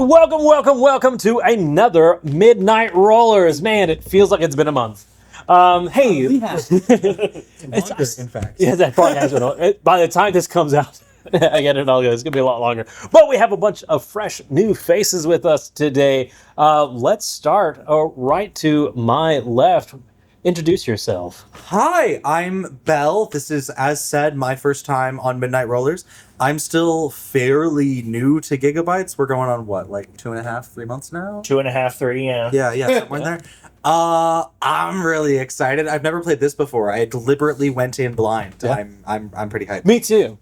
Welcome to another Midnight Rollers. Man, it feels like it's been a month. Hey, It's longer, in fact. Yeah, that probably has been. By the time this comes out, I get it all good. It's gonna be a lot longer. But we have a bunch of fresh new faces with us today. Let's start right to my left. Introduce yourself. Hi, I'm Bell. This is, as said, my first time on Midnight Rollers. I'm still fairly new to Gigabytes. We're going on what, like 2.5, 3 months now? 2.5, 3, yeah. Yeah, somewhere in there. I'm really excited. I've never played this before. I deliberately went in blind. Yeah. I'm pretty hyped. Me too.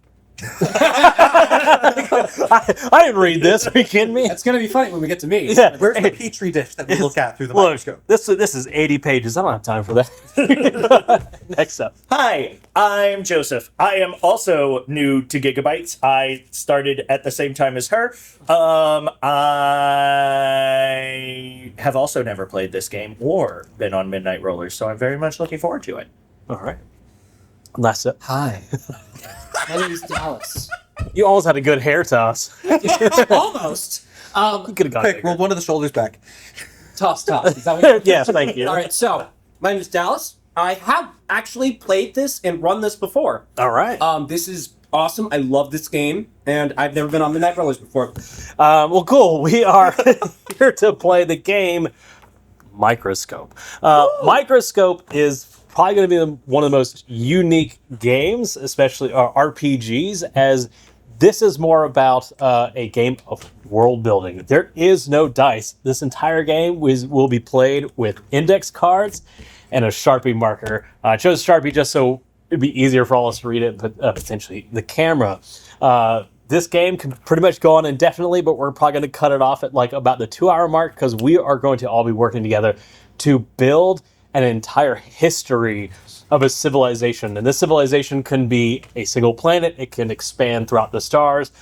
I didn't read this. Are you kidding me? It's going to be funny when we get to me. Yeah. Where's the petri dish that we look at through the Look, microscope? this is 80 pages. I don't have time for that. Next up. Hi, I'm Joseph. I am also new to Gigabytes. I started at the same time as her. I have also never played this game or been on Midnight Rollers, so I'm very much looking forward to it. All right. Last up. Hi. My name is Dallas. You almost had a good hair toss. Almost. You could have gone Quick, bigger. roll one of the shoulders back. Toss. Is that what Yes, thank you. All right, so my name is Dallas. I have actually played this and run this before. All right. This is awesome. I love this game, and I've never been on Midnight Rollers before. Well, cool. We are here to play the game Microscope. Microscope is probably going to be one of the most unique games, especially RPGs, as this is more about a game of world building. There is no dice. This entire game will be played with index cards and a Sharpie marker. I chose Sharpie just so it'd be easier for all of us to read it, but potentially the camera. This game can pretty much go on indefinitely, but we're probably going to cut it off at like about the 2-hour mark because we are going to all be working together to build an entire history of a civilization. And this civilization can be a single planet. It can expand throughout the stars,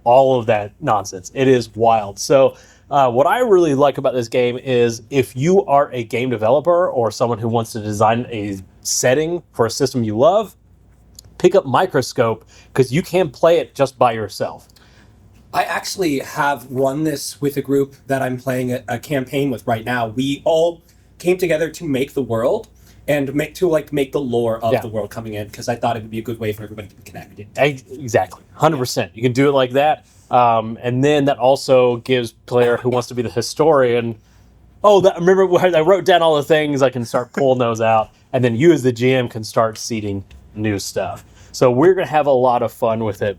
all of that nonsense. It is wild. So what I really like about this game is if you are a game developer or someone who wants to design a setting for a system you love, pick up Microscope because you can play it just by yourself. I actually have run this with a group that I'm playing a campaign with right now. We all came together to make the world and make the lore of the world coming in because I thought it would be a good way for everybody to be connected. Exactly, 100%. You can do it like that, and then that also gives player who wants to be the historian. Remember when I wrote down all the things, I can start pulling those out, and then you as the GM can start seeding new stuff. So we're going to have a lot of fun with it.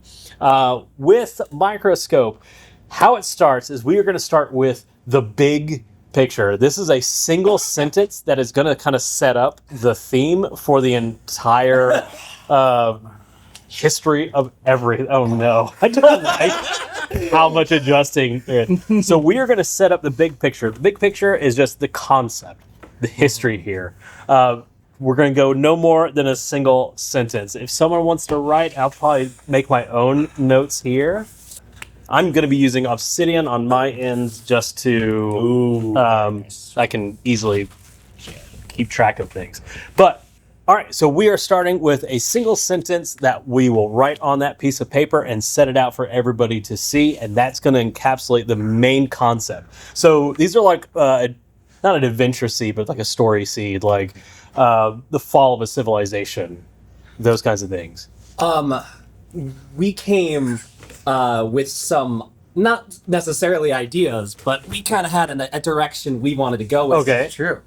With Microscope, how it starts is we are going to start with the big picture. This is a single sentence that is going to kind of set up the theme for the entire history of everything. Oh no, I don't like how much adjusting. So we are going to set up the big picture. The big picture is just the concept, the history here. We're going to go no more than a single sentence. If someone wants to write, I'll probably make my own notes here. I'm going to be using Obsidian on my end just to, I can easily keep track of things. But, all right, so we are starting with a single sentence that we will write on that piece of paper and set it out for everybody to see, and that's going to encapsulate the main concept. So these are like, not an adventure seed, but like a story seed, like the fall of a civilization, those kinds of things. We came with some, not necessarily ideas, but we kind of had a direction we wanted to go with. Okay. True.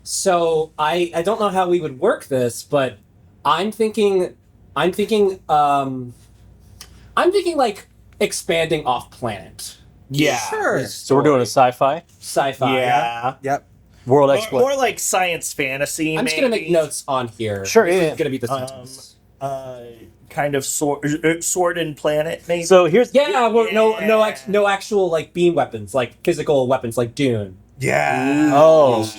So I don't know how we would work this, but I'm thinking like expanding off planet. Yeah. Sure. So we're doing a sci-fi, Sci-fi. Yeah. Yep. world More exploration. like science fantasy, I'm just gonna make notes on here. Sure, This yeah. is gonna be the sentence. kind of sword and planet, maybe. So here's No actual like beam weapons, like physical weapons, like Dune. Yeah.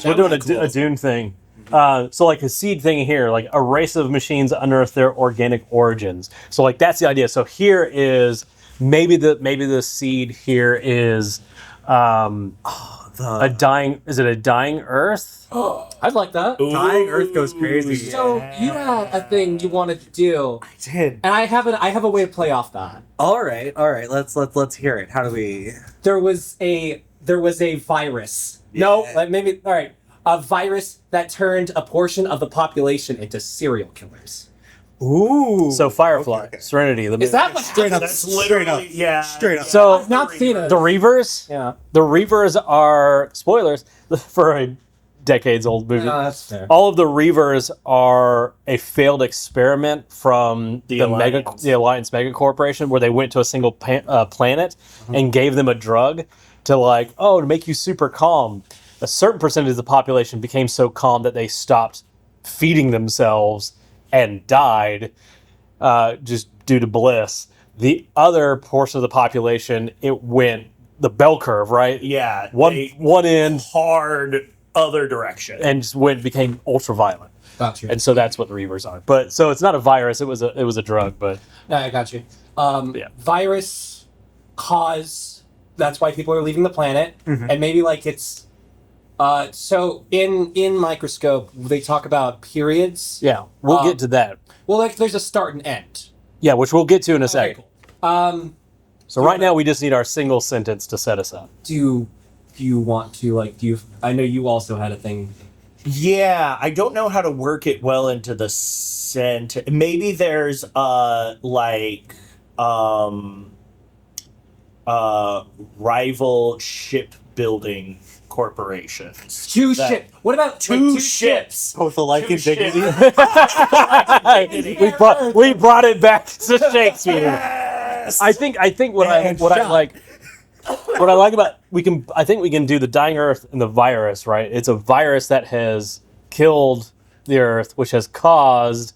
we're doing That would be a Dune thing. So like a seed thing here, like a race of machines unearth their organic origins. So like that's the idea. So here is maybe the seed here is the A dying, is it a dying Earth? I'd like that. Dying Earth goes crazy. So you had a thing you wanted to do, I did. and I have a way to play off that. All right. Let's hear it. How do we? There was a virus. No, Yeah. like maybe all right. A virus that turned a portion of the population into serial killers. Ooh. So Firefly, Okay. Serenity. The Is that what Straight up. That's Straight up. literally, yeah. Straight up. So I've not seen it. the Reavers? Yeah. The Reavers are spoilers for a decades old movie. No, that's fair. All of the Reavers are a failed experiment from The the Alliance. Alliance Mega Corporation, where they went to a single planet and gave them a drug to make you super calm. A certain percentage of the population became so calm that they stopped feeding themselves and died just due to bliss. The other portion of the population, it went the bell curve, right? Yeah. One end hard other direction. and just became ultra violent. Got you. And so that's what the Reavers are. But so it's not a virus, it was a drug, but No, I got you. Yeah. Virus cause. That's why people are leaving the planet, and maybe like it's. So in Microscope, they talk about periods. yeah, we'll get to that. Well, like there's a start and end. Yeah, which we'll get to in a second. Cool. So right now we just need our single sentence to set us up. Do you want to I know you also had a thing. Yeah, I don't know how to work it well into the sentence. Maybe there's rival shipbuilding corporations. Two That- ship. What about Two ships. Both alike Two in dignity. ships. we brought it back to Shakespeare. Yes! I think what I shot. like about we can do the dying Earth and the virus, right? It's a virus that has killed the Earth, which has caused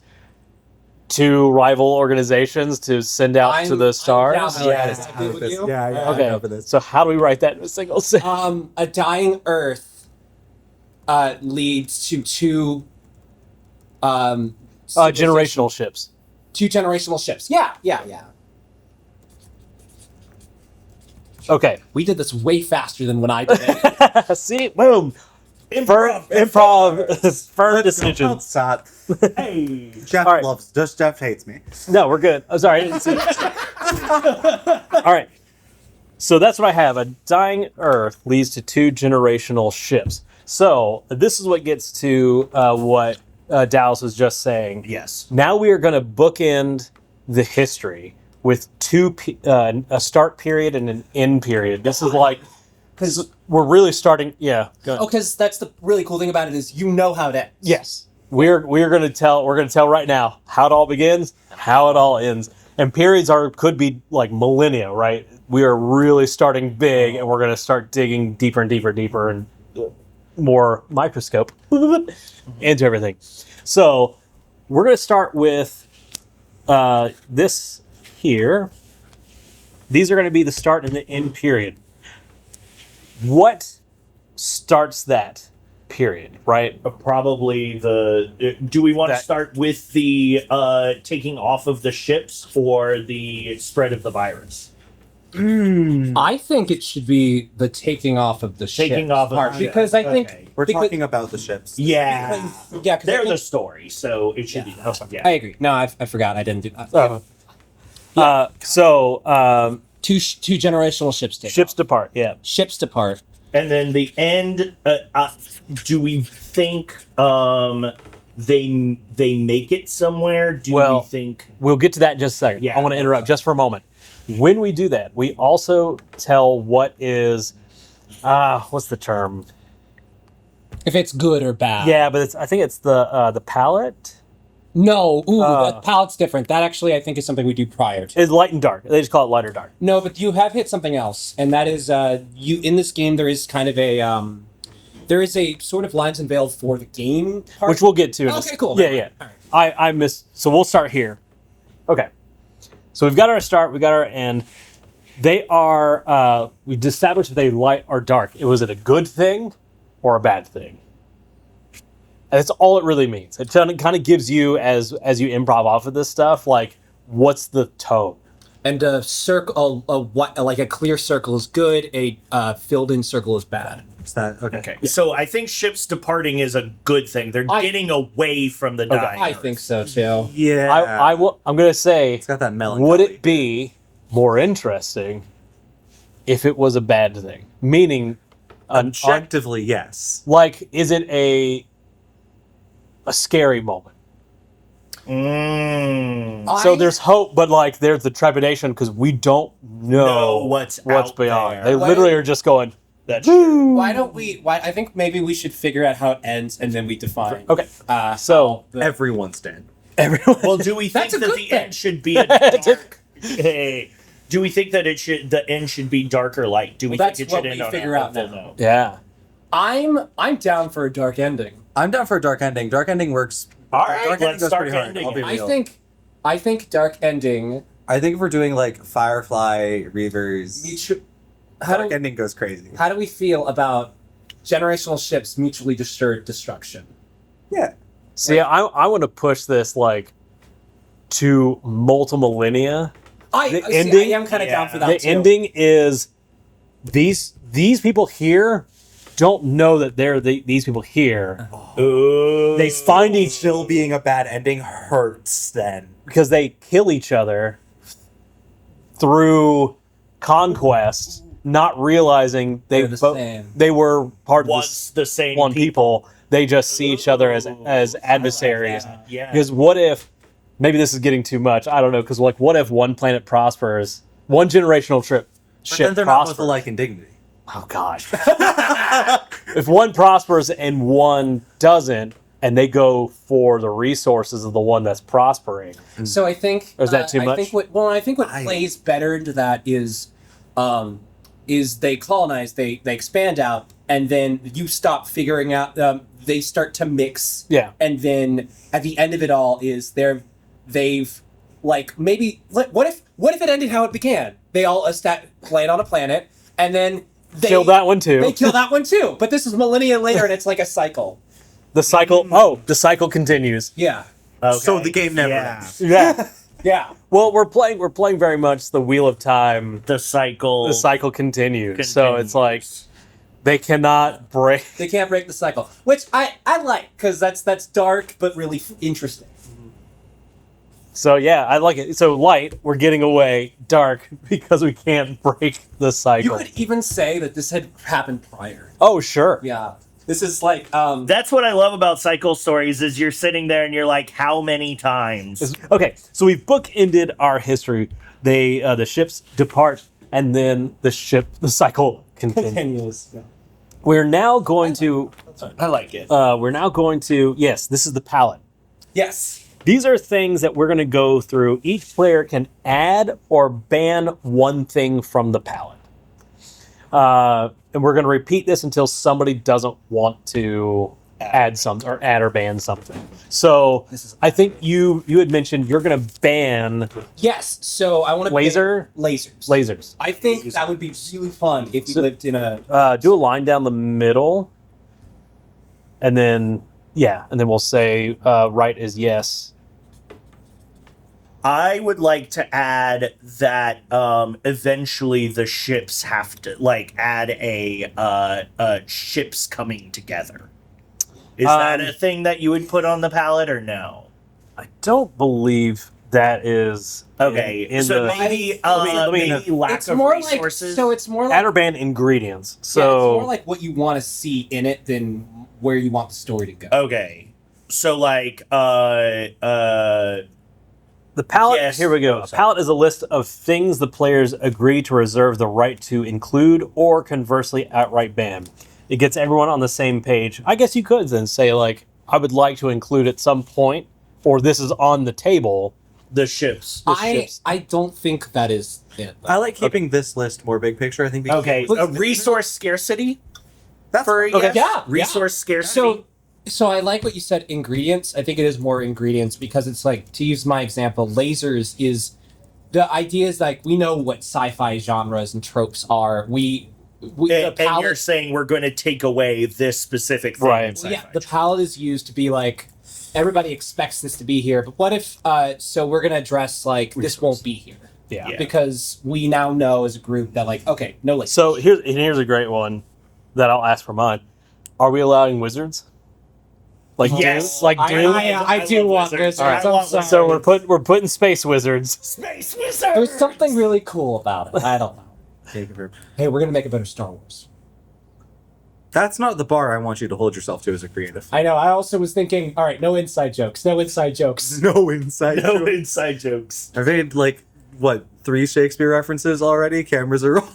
two rival organizations to send out to the stars. Yes, I agree with you. Yeah. Okay, I'm down for this. so how do we write that in a single sentence? A dying Earth leads to two Generational ships. two generational ships. Yeah. Okay. We did this way faster than when I did it. See, boom. Improv. Firm decisions. Outside. Hey. Jeff All right. Jeff hates me. No, we're good. I'm sorry, I didn't see it. All right. So that's what I have. A dying Earth leads to two generational ships. So this is what gets to what Dallas was just saying. Yes. Now we are going to bookend the history with a start period and an end period. This is like, because we're really starting. Yeah. Go ahead. Oh, because that's the really cool thing about it is you know how it ends. Yes. We're going to tell right now how it all begins and how it all ends. And periods could be like millennia, right? We are really starting big, and we're going to start digging deeper and deeper and more microscope into everything. So we're going to start with this here. These are going to be the start and the end period. What starts that period, right? Probably do we want to start with the taking off of the ships or the spread of the virus? I think it should be the taking off of the Taking ship off of part, the because ship. I think Okay. We're because- talking about the ships. Yeah. because I They're the think- story, so it should be that. Yeah. I agree. No, I forgot. I didn't do that. So Two generational ships take ships off. depart. Yeah. Ships depart. And then the end. Do we think they make it somewhere? Do Well, we think? We'll get to that in just a second. Yeah. I want to interrupt just for a moment. When we do that, we also tell what is, what's the term? If it's good or bad. Yeah, but I think it's the palette. No. Ooh, that palette's different. That actually I think is something we do prior to. It's light and dark. They just call it light or dark. No, but you have hit something else, and that is you in this game. There is kind of a there is a sort of lines and veil for the game part. Which we'll get to. In Okay, cool. Yeah. All right. I missed. So we'll start here. Okay. So we've got our start. We got our end. They are. We established if they light or dark. Was it a good thing or a bad thing? And that's all it really means. It kind of gives you as you improv off of this stuff. Like, what's the tone? And a circle, like a clear circle is good. A filled-in circle is bad. Is that okay? Okay. So I think ships departing is a good thing. They're getting away from the dying. I think so too. Yeah. I'm going to say, It's got that melancholy. would it be more interesting if it was a bad thing? Meaning, Objectively, yes. like, is it a scary moment? So there's hope, but like there's the trepidation because we don't know what's out beyond. there. They literally are just going. That's true. Why don't we? I think maybe we should figure out how it ends and then we define. Okay, so Everyone's dead. everyone. Well, do we think That's a that good the thing. end should be a dark? Hey, do we think that the end should be dark or light? Do we Well, think it that's should what end we on figure a out hopeful now. note? Yeah. I'm down for a dark ending. I'm down for a dark ending. Dark ending works. All right, dark ending let's goes start pretty hard. ending I'll be it. real. I think dark ending. I think if we're doing like Firefly, Reavers, How dark do, ending goes crazy. how do we feel about generational ships mutually assured destruction? Yeah. See, I want to push this like to multi millennia. I ending- am kind of down for that The too. ending is these people here don't know that they're these people here. Ooh. They find each Still being a bad ending hurts then. because they kill each other through conquest, not realizing They're the same. they were part of once the same one people. They just see each other as adversaries. that. Yeah. Because what if maybe this is getting too much? I don't know. Because like, what if one planet prospers, one generational But ship then they're not both prospers? alike in dignity. Oh gosh. If one prospers and one doesn't, and they go for the resources of the one that's prospering. So I think Or is that too I much? think what plays better into that is they colonize, they expand out, and then you stop figuring out. They start to mix, Yeah. and then at the end of it all is they've like maybe what if it ended how it began? They all land on a planet, and then they Kill that one too. They kill that one too. But this is millennia later, and it's like a cycle. The cycle. Oh, the cycle continues. Yeah, Okay. So the game never Yeah. ends. Yeah. yeah. Well, we're playing very much the Wheel of Time. The cycle. The cycle continues. So it's like they cannot break. They can't break the cycle, which I like because that's dark but really interesting. So yeah, I like it. So light, we're getting away. Dark because we can't break the You cycle. could even say that this had happened prior. Oh sure. Yeah, this is like That's what I love about cycle stories is you're sitting there and you're like, how many times? Okay, so we've bookended our history. The ships depart, and then the cycle continues. continues. Yeah. We're now going to. I like it. We're now going to. Yes, this is the palette. Yes. These are things that we're going to go through. Each player can add or ban one thing from the palette. And we're going to repeat this until somebody doesn't want to add something or add or ban something. So I think you had mentioned you're going to ban Yes. So I want to lasers. lasers. I think that would be really fun if you lived in a. Do a line down the middle, and then we'll say right is yes. I would like to add that eventually the ships have to add a ships coming together. Is that a thing that you would put on the palette or no? I don't believe that is Okay, in so the maybe me- lack It's of more resources. like so. It's more like add or ban ingredients. yeah, it's So more like what you want to see in it than where you want the story to go. Okay, so the palette, Yes. here we go. Oh, A sorry. palette is a list of things the players agree to reserve the right to include or conversely outright ban. It gets everyone on the same page. I guess you could then say, like, I would like to include at some point, or this is on the table. the ships. I don't think that is it. I like keeping this list more big picture. I think. Okay, a resource scarcity. That's For Okay. Yeah, resource scarcity. So I like what you said, ingredients. I think it is more ingredients because it's like, to use my example, lasers is the idea is like we know what sci-fi genres and tropes are. We the and palette, you're saying we're going to take away this specific thing. Right. in sci-fi. yeah, the palette is used to be like everybody expects this to be here, but what if so we're gonna address like this won't be here. Yeah. Yeah. because we now know as a group that like, okay, no lasers. So here's a great one that I'll ask for mine. Are we allowing wizards? Like Yes. Doom? Like Doom? I do love want wizards. wizards. I I'm want sorry. wizards. So we're putting space wizards. Space Wizard. There's something really cool about it. I don't know. Hey, we're gonna make a better Star Wars. That's not the bar I want you to hold yourself to as a creative. I know. I also was thinking, all right, no inside jokes. No inside jokes. No inside No joke. inside jokes. I've made like what 3 Shakespeare references already. Cameras are rolling.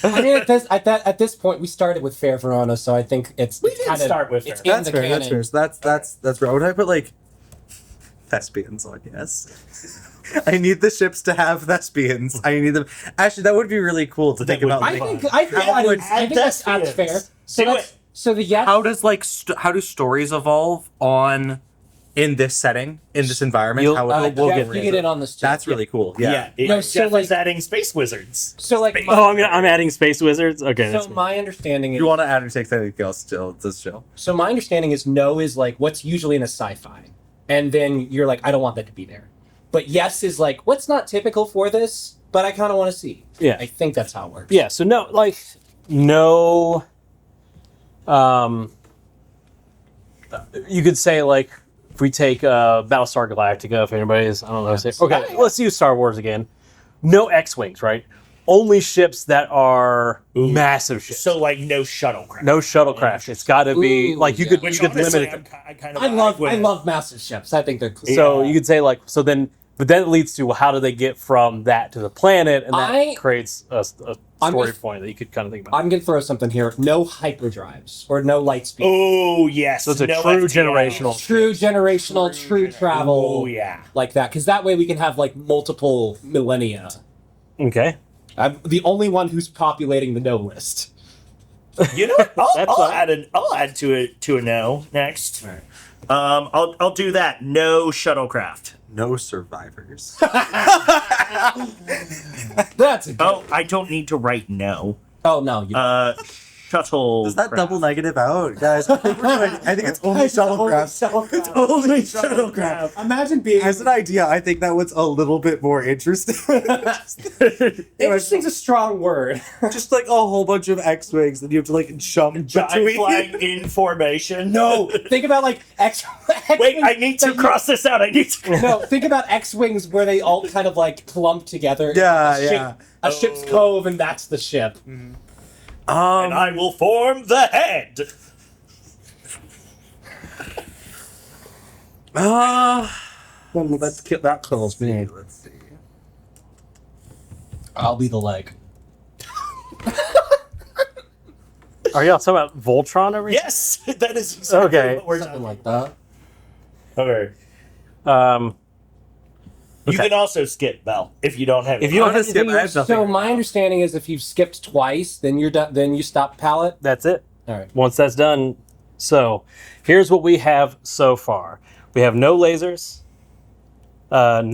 I mean, at this point, we started with Fair Verona, so I think it's We did kind of, start with it's Fair. in That's the fair. canon. That's fair. So that's right. Would I put like thespians on? Yes. I need the ships to have thespians. I need them. Actually, that would be really cool to think would about. be like, fun. I think that's thespians. fair. So Do that's so the yes. How does how do stories evolve on? in this setting, in this environment. You'll- How we'll Jeff, get you into get in on this too. That's really cool. Yeah. No, so, Jeff like- is adding Space Wizards. So like, I'm adding space wizards. Okay, that's so good. my understanding is You want to add or take anything else still? Just chill. so my understanding is no is like what's usually in a sci-fi, and then you're like, I don't want that to be there. But yes is like what's not typical for this, but I kind of want to see. Yeah. I think that's how it works. Yeah, so no, you could say like if we take Battlestar Galactica, if anybody's, I don't know, say, okay, let's use Star Wars again. No X-wings, right? Only ships that are massive ships. So like no shuttlecraft. No shuttlecraft. It's got to be Ooh, like you yeah. could Which you could limit honestly, it. I kind of I love massive ships. I think they're cool. So Yeah. you could say like so then, but then it leads to well, how do they get from that to the planet, and that creates a I'm story just- point that you could kind of think about. I'm gonna throw something here. No hyperdrives or no light speed. Oh yes. So it's a no true FTL. generational. True generational, true travel. Oh yeah. Like that, because that way we can have like multiple millennia. Okay. I'm the only one who's populating the no list. You know what? That's I'll fine. add to a no next. All right. I'll do that. No shuttlecraft. No survivors. That's a good. Oh, I don't need to write no. Oh no, you Shuttle. Does that double negative out, guys? I think it's only shuttlecraft. It's only shuttlecraft. Imagine being As an idea, I think that was a little bit more interesting. interesting's a strong word. Just like a whole bunch of X-wings that you have to like jump Giant between. flag in formation. No, think about like X. Wait, I need to cross this out. I need to. No, think about X-wings where they all kind of like clump together. Yeah, a ship- yeah. A ship's cove, and that's the ship. And I will form the head. That kills me. Let's see. I'll be the leg. Are y'all talking about Voltron over here? Yes, that is exactly Okay. what we're Something talking like that. about. Okay. You Okay. can also skip, Bell, if you don't have. If you don't I'm gonna have skip. anything I have nothing. So my understanding is if you've skipped twice, then you're done. Then you stop palette. That's it. All right. Once that's done, so here's what we have so far. We have no lasers. I have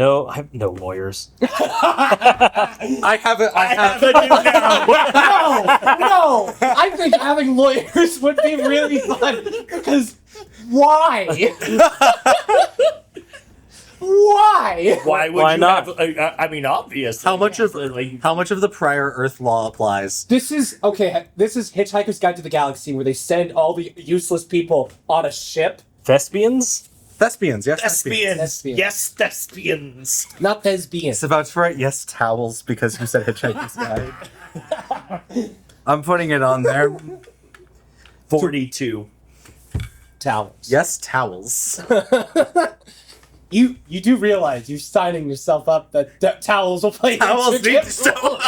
no lawyers. I have it. I have. a new now. No, I think having lawyers would be really fun because why? Why? Why would Why you not? have? I mean, obviously. How much of like, how much of the prior Earth law applies? This is okay. This is Hitchhiker's Guide to the Galaxy, where they send all the useless people on a ship. Thespians? Thespians, yes. thespians. Thespians. Yes, thespians. Not lesbian. It's about to write yes towels because you said Hitchhiker's Guide. I'm putting it on there. 42. Towels. Yes towels. You do realize you're signing yourself up that towels will play. Towels the need to show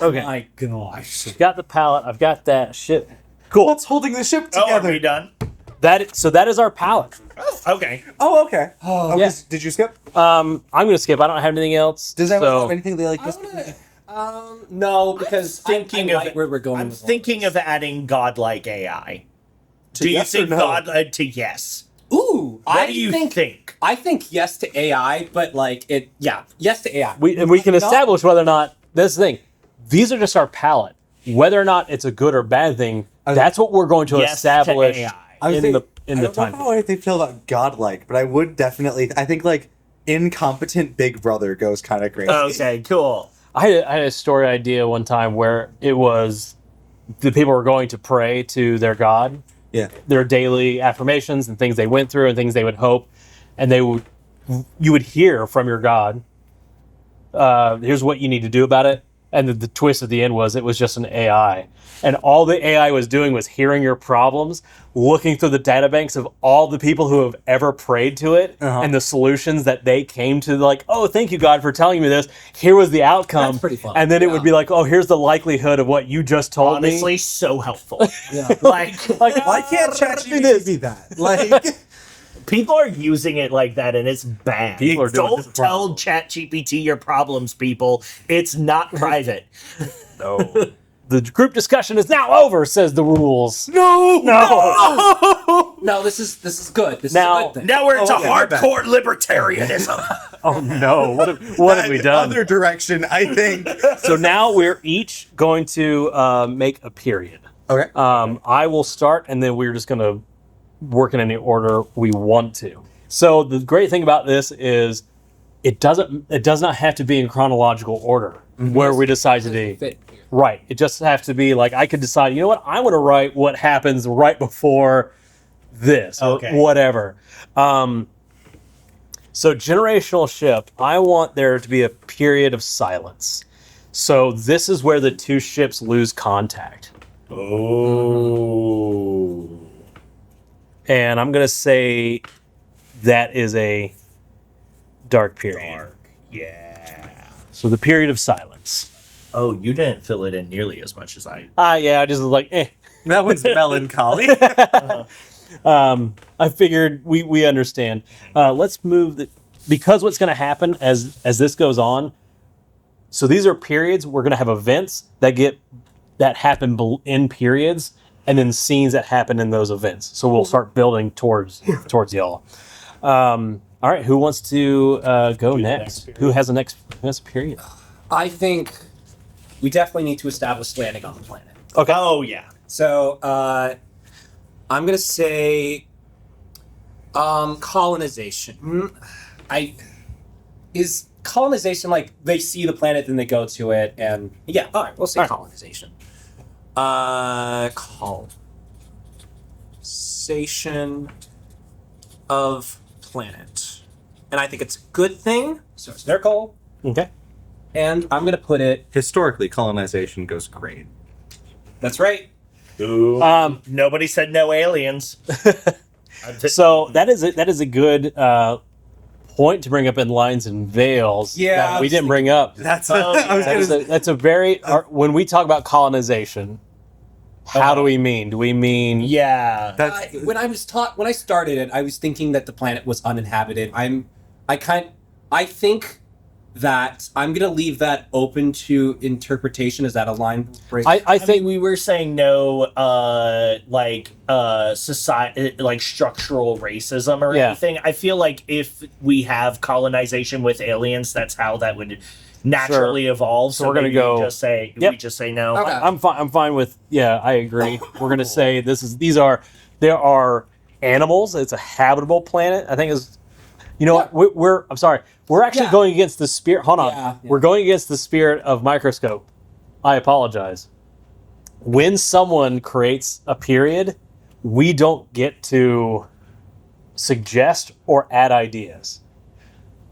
Okay. My gosh. I've got the palette. I've got that shit. Cool. What's holding the ship Oh, are together? we done? That is our palette. Okay. Oh, okay. Oh, yeah. Did you skip? I'm gonna skip. I don't have anything else. Does anyone so have anything they like this? no, because Thinking I of like where we're going. I'm with all thinking this. of adding godlike AI. To Do you yes or think no? God to yes? Ooh, What I do you think, think? I think yes to AI, but like it. Yeah, yes to AI. we can Not- establish whether or not that's the thing. These are just our palette. Whether or not it's a good or bad thing, that's what we're going to Yes to establish AI. I was in thinking- the I don't time. know how I feel about godlike, but I would definitely. I think like incompetent big brother goes kind of crazy. Okay, cool. I had a story idea one time where it was the people were going to pray to their god, Yeah. their daily affirmations and things they went through and things they would hope, and you would hear from your god, here's what you need to do about it. And the twist at the end was it was just an AI. And all the AI was doing was hearing your problems, looking through the databanks of all the people who have ever prayed to it and the solutions that they came to, like, oh, thank you, God, for telling me this. Here was the outcome. That's pretty fun. And then it would be like, oh, here's the likelihood of what you just told Honestly, me. so helpful. Like, Why can't ChatGPT be that? Like, People are using it like that, and it's bad. People are doing this Don't tell ChatGPT your problems, people. It's not private. no. The group discussion is now over, says the rules. no. No, this is good. This Now- is a good thing. Now we're into okay, my bad. hardcore libertarianism. Oh no, what have we done? Other direction, I think. So now we're each going to make a period. Okay. I will start, and then we're just going to work in any order we want to. So the great thing about this is it does not have to be in chronological order where we decide to be. Fit. Right. It just has to be like I could decide, you know what, I want to write what happens right before this or Okay. whatever. So generational ship, I want there to be a period of silence. So this is where the two ships lose contact. Oh. And I'm going to say that is a dark period. Dark. Yeah. So the period of silence. Oh, you didn't fill it in nearly as much as I. Yeah, I just was like, That was melancholy. I figured we understand. Let's move because what's going to happen as this goes on. So these are periods. We're going to have events that happen in periods, and then scenes that happen in those events. So we'll start building towards y'all. All right, who wants to go next? Who has a period? I think we definitely need to establish landing on the planet. Okay. Oh yeah. So I'm gonna say colonization. Is colonization like they see the planet, then they go to it, and yeah, all right, we'll say colonization. Colonization of planet, and I think it's a good thing. So it's their call, Okay. and I'm gonna put it. Historically, colonization goes great. That's right. Ooh. Nobody said no aliens. So that is a good point to bring up in lines and veils. Yeah, that I we was didn't bring up. That's Oh, I was yeah. gonna That's a very when we talk about colonization. How do we mean? Do we mean Yeah. That's When I started it, I was thinking that the planet was uninhabited. I think that I'm gonna leave that open to interpretation. Is that a line break? I I think think we were saying no, society, like structural racism or Yeah. anything. I feel like if we have colonization with aliens, that's how that would naturally evolve. So we're gonna maybe go- We just say no. Okay. I'm fine with I agree. We're gonna say there are animals. It's a habitable planet. I think is what I'm sorry. We're actually Yeah. going against the spirit. Hold on. Yeah. We're going against the spirit of Microscope. I apologize. When someone creates a period, we don't get to suggest or add ideas.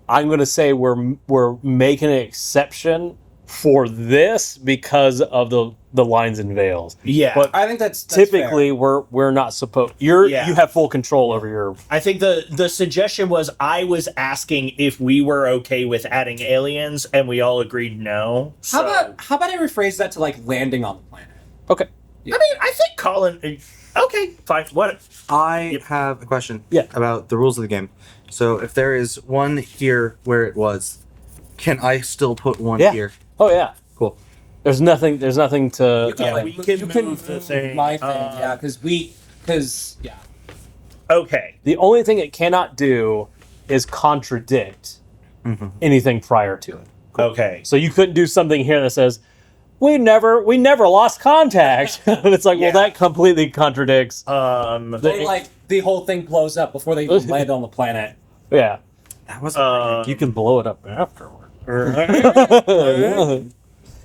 I'm going to say we're making an exception for this because of the lines and veils. Yeah. But I think that's typically we're not supposed. You have full control over your. I think the suggestion was I was asking if we were okay with adding aliens, and we all agreed no. How about I rephrase that to like landing on the planet? Okay. I mean, I think Colin. Okay, fine. What? I have a question Yeah. about the rules of the game. So if there is one here where it was, can I still put one Yeah. here? Oh yeah. Cool. There's nothing to. Yeah, we can move the thing. My thing, yeah, because Okay. The only thing it cannot do is contradict anything prior to it. Okay. So you couldn't do something here that says, we never lost contact. And it's like, Yeah. well, that completely contradicts. or like the whole thing blows up before they even land on the planet. Yeah. That was You can blow it up afterward.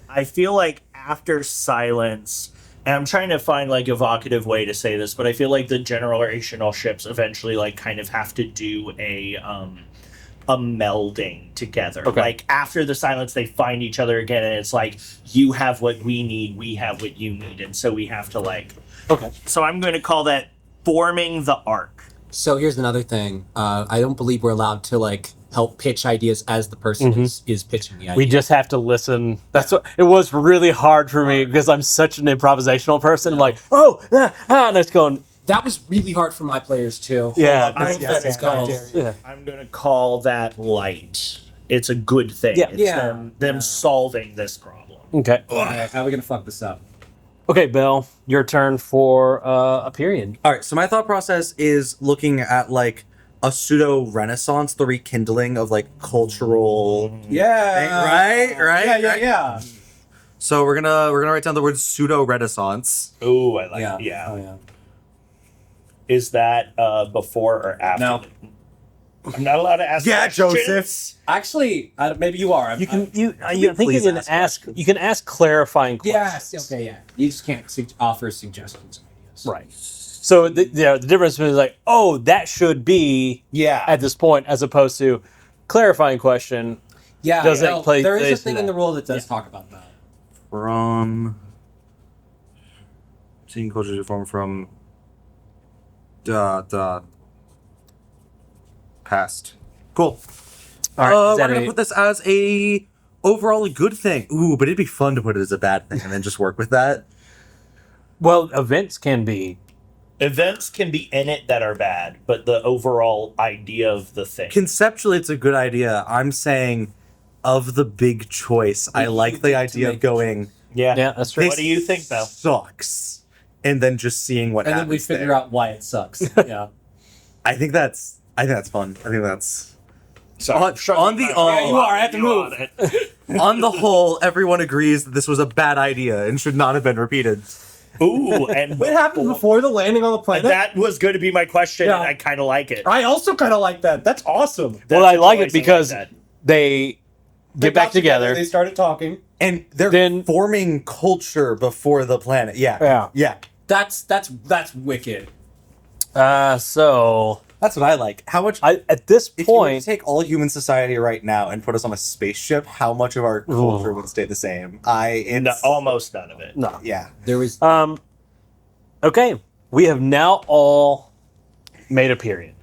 I feel like after silence, and I'm trying to find like evocative way to say this, but I feel like the generational ships eventually like kind of have to do a melding together. Okay. Like after the silence, they find each other again, and it's like you have what we need, we have what you need, and so we have to like. Okay. So I'm going to call that forming the arc. So here's another thing. I don't believe we're allowed to like help pitch ideas as the person is pitching the idea. We just have to listen. That's what it was really hard for me because I'm such an improvisational person. I'm like, and it's going. That was really hard for my players too. Yeah. I'm going to call that light. It's a good thing. Yeah. It's Yeah. them solving this problem. Okay. Alright, how are we gonna fuck this up? Okay, Bill, your turn for a period. All right, so my thought process is looking at like a pseudo Renaissance, the rekindling of like cultural. Yeah. Right. Yeah. So we're gonna write down the word pseudo Renaissance. Ooh, I like Yeah. it. Yeah. Oh yeah. Is that before or after? No. I'm not allowed to ask. Yeah, questions. Joseph. Actually, maybe you are. You can I think you please can ask ask you can ask clarifying questions. Yes. Okay. Yeah. You just can't offer suggestions and ideas. Right. So the difference is like, oh, that should be Yeah. at this point, as opposed to clarifying question. Yeah. Does it no, play- there is plays a thing to in that? the rule that does talk about that. From seeing culture to form from the past. Cool. All right. is We're that gonna a- put this as a overall a good thing. Ooh, but it'd be fun to put it as a bad thing and then just work with that. well, events can be. Events can be in it that are bad, but the overall idea of the thing. Conceptually, it's a good idea. I'm saying, of the big choice, I like the idea of going. yeah. Yeah, that's true. What do you think, Belle? Sucks, and then just seeing what And then happens. we figure there. out why it sucks. Yeah. I think that's fun. I think that's Sorry, on the Yeah, you are. I have to move. on the whole, everyone agrees that this was a bad idea and should not have been repeated. Ooh, and What happened before the landing on the planet? that was going to be my question, Yeah. and I kind of like it. I also kind of like that. That's awesome. Well, That's I a like choice, it because that. they They get back got together. They started talking. And they're Then- forming culture before the planet. Yeah. That's wicked. So That's what I like. How much? at this If you were to point, take all human society right now and put us on a spaceship, how much of our culture would stay the same? No, almost none of it. no. Yeah. There was Okay, we have now all made a period,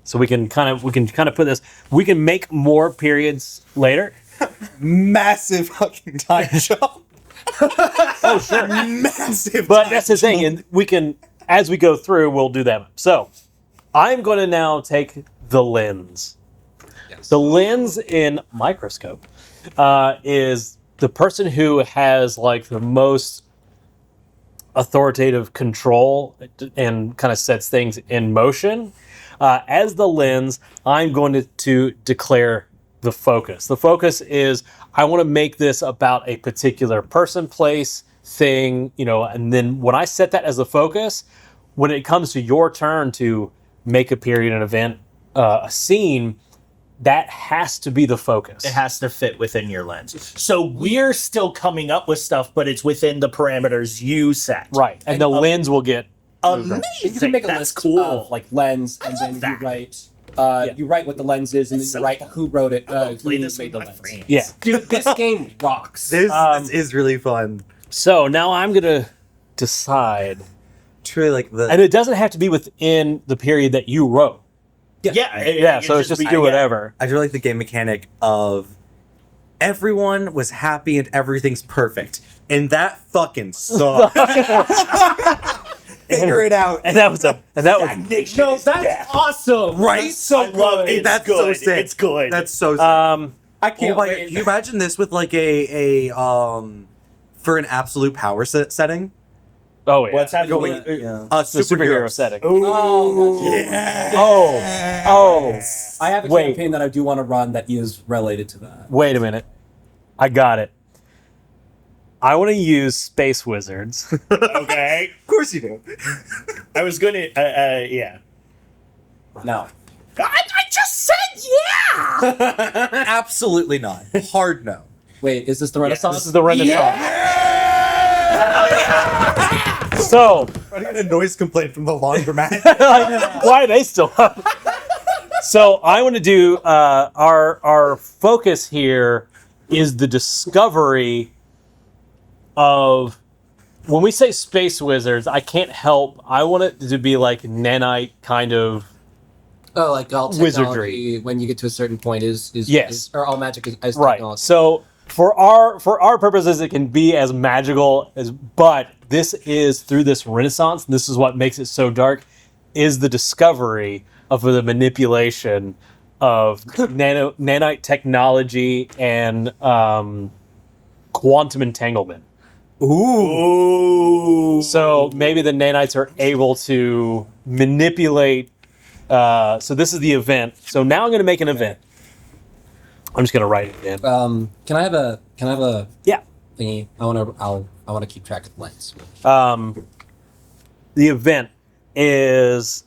so we can kind of put this. We can make more periods later. Massive fucking time jump. Oh sure, Massive. but time that's the thing, jump. and we can, as we go through, we'll do that. So, I'm going to now take the lens. Yes. The lens in Microscope is the person who has like the most authoritative control and kind of sets things in motion. As the lens, I'm going to declare the focus. The focus is I want to make this about a particular person, place, thing, and then when I set that as the focus, when it comes to your turn to make a period, an event, a scene, that has to be the focus. It has to fit within your lens. So we're still coming up with stuff, but it's within the parameters you set. Right. And the lens will get Amazing. you can make a That's list cool. of like lens, and then that. you write. You write what the lens is, and then you write who wrote it. I'll Who play this made with the my lens. friends. yeah. Dude, this game rocks. This is really fun. So now I'm gonna decide, Truly, like the. and it doesn't have to be within the period that you wrote. Yeah. So it's just do whatever. I do like the game mechanic of everyone was happy and everything's perfect, and that fucking sucks. Figure it out. And that was No, that's awesome. Right? That's so I love good. it. That's good. so sick. It's good. That's so sick. I Oh can't my, wait. can you imagine this with like a for an absolute power setting? oh yeah. What's happening? Yeah. the superhero setting. Oh, Yeah. Oh. I have a Wait. campaign that I do want to run that is related to that. Wait a minute. I got it. I want to use space wizards. Okay. Of course you do. I was gonna. Yeah. No. I just said yeah. Absolutely not. Hard no. Wait, is this the Renaissance? This is the Renaissance. So, I got a noise complaint from the laundromat. why are they still up? So I want to do our focus here is the discovery of, when we say space wizards, I can't help. I want it to be like nanite kind of. Oh, like all Wizardry. technology, when you get to a certain point, is Yes. or all magic is Right. technology. So for our purposes, it can be as magical as, but this is through this Renaissance. And this is what makes it so dark. Is the discovery of the manipulation of nanite technology and quantum entanglement. Ooh. So maybe the nanites are able to manipulate. So this is the event. So now I'm going to make an event. I'm just going to write it in. Can I have a Yeah. thingy? I want to keep track of the lens. The event is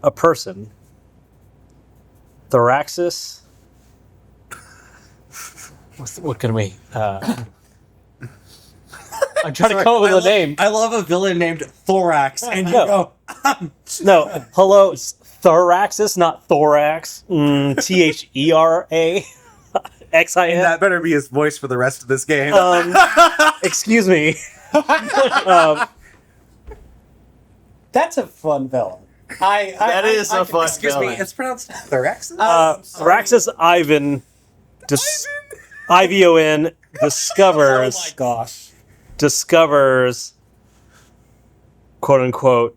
a person, Thoraxis. What can we? I'm trying to come up with a name. I love a villain named Thorax, and you No. go, No, hello, it's Thoraxis, not thorax. THERAXIN. that better be his voice for the rest of this game. Excuse me. That's a fun villain. That is a fun Excuse me, villain. it's pronounced Thorax? Thoraxis Ivan, IVON, discovers. Oh my gosh. Discovers, quote unquote,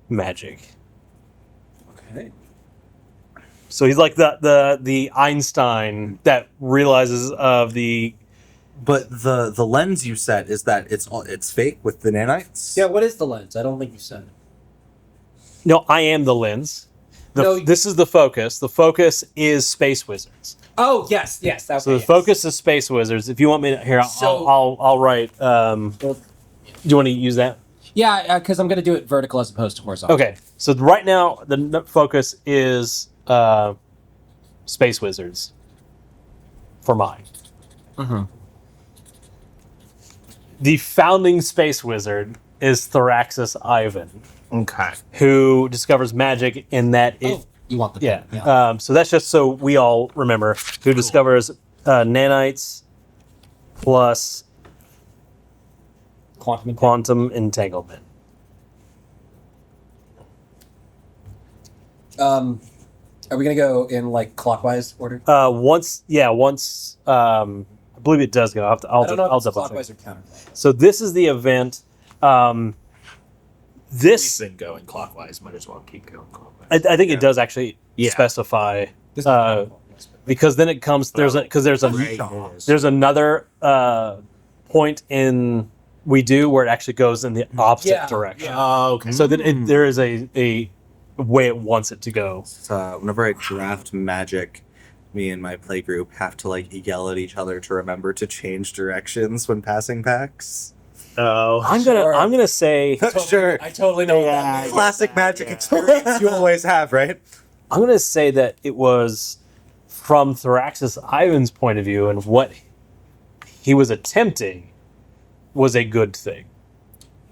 magic. Okay. So he's like the Einstein that realizes of the. But the lens you set is that it's fake with the nanites? Yeah, what is the lens? I don't think you said. No, I am the lens. No, This is the focus. The focus is Space Wizards. Oh yes. Okay, So the focus is Space Wizards. If you want me to, here, So- I'll write. Do you want to use that? Yeah, because I'm gonna do it vertical as opposed to horizontal. Okay. So right now the focus is Space Wizards. For mine. Mhm. The founding Space Wizard is Thoraxis Ivan, Okay. who discovers magic in that it. Oh, you want the Yeah. yeah. So that's just so we all remember. Who discovers nanites plus quantum entanglement. Are we gonna go in like clockwise order? Once, I believe it does go. I'll I don't know if it's double check. clockwise or counterclockwise. So this is the event. This We've been going clockwise. Might as well keep going clockwise. I think it does actually Yeah. specify This is uh, counterclockwise. because then it comes there's another point in we do where it actually goes in the opposite Yeah, direction. yeah. Oh, okay. So that there is a way it wants it to go. Whenever I draft magic, me and my playgroup have to like yell at each other to remember to change directions when passing packs. Oh, I'm Sure. gonna say Sure. I totally know what that means. Classic magic experience you always have, right? I'm gonna say that it was from Thoraxis Ivan's point of view and what he was attempting was a good thing.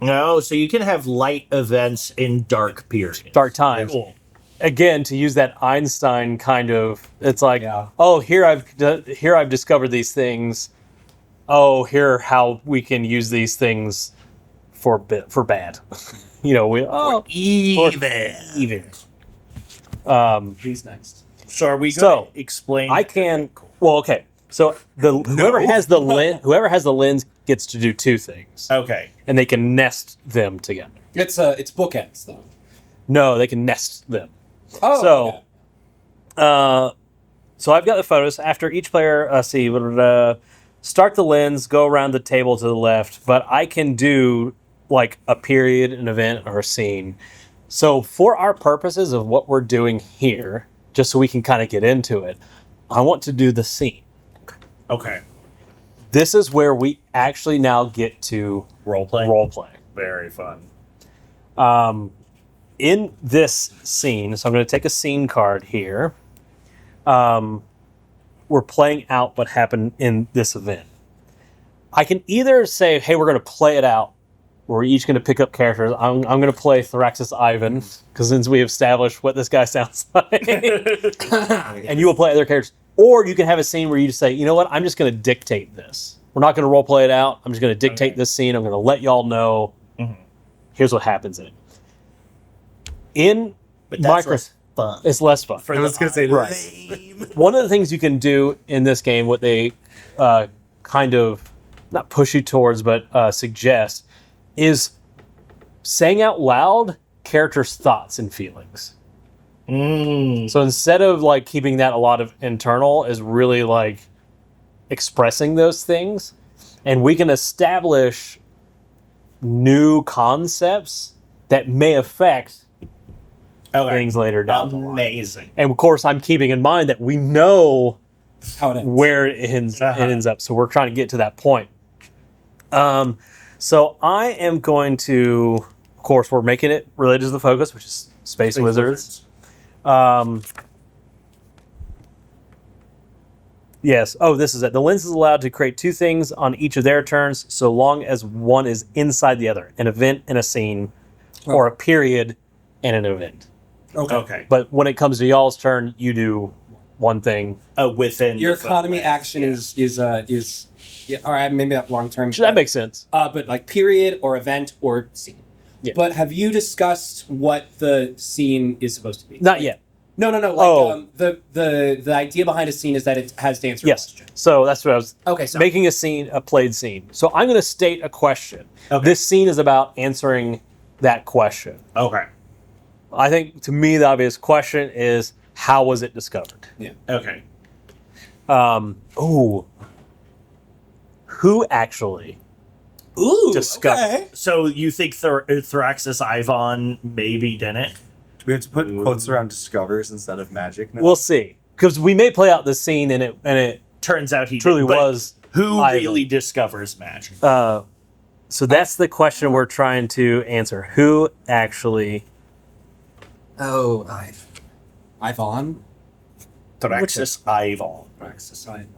no. So you can have light events in dark periods. Dark times. Cool. Again, to use that Einstein kind of, it's like, Yeah. oh, here I've discovered these things. Oh, here how we can use these things for bad. Even. Who's next? So are we So, going to explain? I can. Well, okay. So whoever has the lens gets to do two things, Okay. and they can nest them together. It's bookends though. No, they can nest them. Oh. So- okay. So I've got the photos. After each player, start the lens, go around the table to the left, but I can do like a period, an event, or a scene. So for our purposes of what we're doing here, just so we can kind of get into it, I want to do the scene. Okay. This is where we actually now get to Role play. role play. Very fun. In this scene, so I'm going to take a scene card here. We're playing out what happened in this event. I can either say, hey, we're going to play it out. We're each going to pick up characters. I'm going to play Thraxus Ivan, because since we have established what this guy sounds like. And you will play other characters. Or you can have a scene where you just say, you know what, I'm just going to dictate this. We're not going to role play it out. I'm just going to dictate this scene. I'm going to let y'all know. Here's what happens in it. But that's less fun. It's less fun. I was going to say, Lame. One of the things you can do in this game, what they kind of not push you towards, but suggest, is saying out loud characters' thoughts and feelings. So instead of like keeping that a lot of internal, is really like expressing those things, and we can establish new concepts that may affect things later down the line. Amazing. And of course, I'm keeping in mind that we know How it ends. where it ends up. So we're trying to get to that point. So I am going to, of course, we're making it related to the focus, which is Space Wizards. Yes. Oh, this is it. The lens is allowed to create two things on each of their turns, so long as one is inside the other, an event and a scene, or a period and an event. Okay. But when it comes to y'all's turn, you do one thing. Within Your the economy footprint. action is yeah, all right, maybe not long term. That makes sense. But like period or event or scene. Yeah. But have you discussed what the scene is supposed to be? Not yet. No. Like Oh. The idea behind a scene is that it has to answer a Yes. question. So that's what I was Okay, so making a scene, a played scene. So I'm going to state a question. Okay. This scene is about answering that question. Okay. I think to me the obvious question is, how was it discovered? Okay. Who actually ooh, discovered? okay. So you think Thraxus Ivan maybe didn't? Do we have to put quotes around discovers instead of magic now? We'll see, because we may play out this scene and it Turns out he truly did, but was. Who Ivan. really discovers magic? So that's the question we're trying to answer. Who actually? Oh, Ivan. Thraxus Ivan.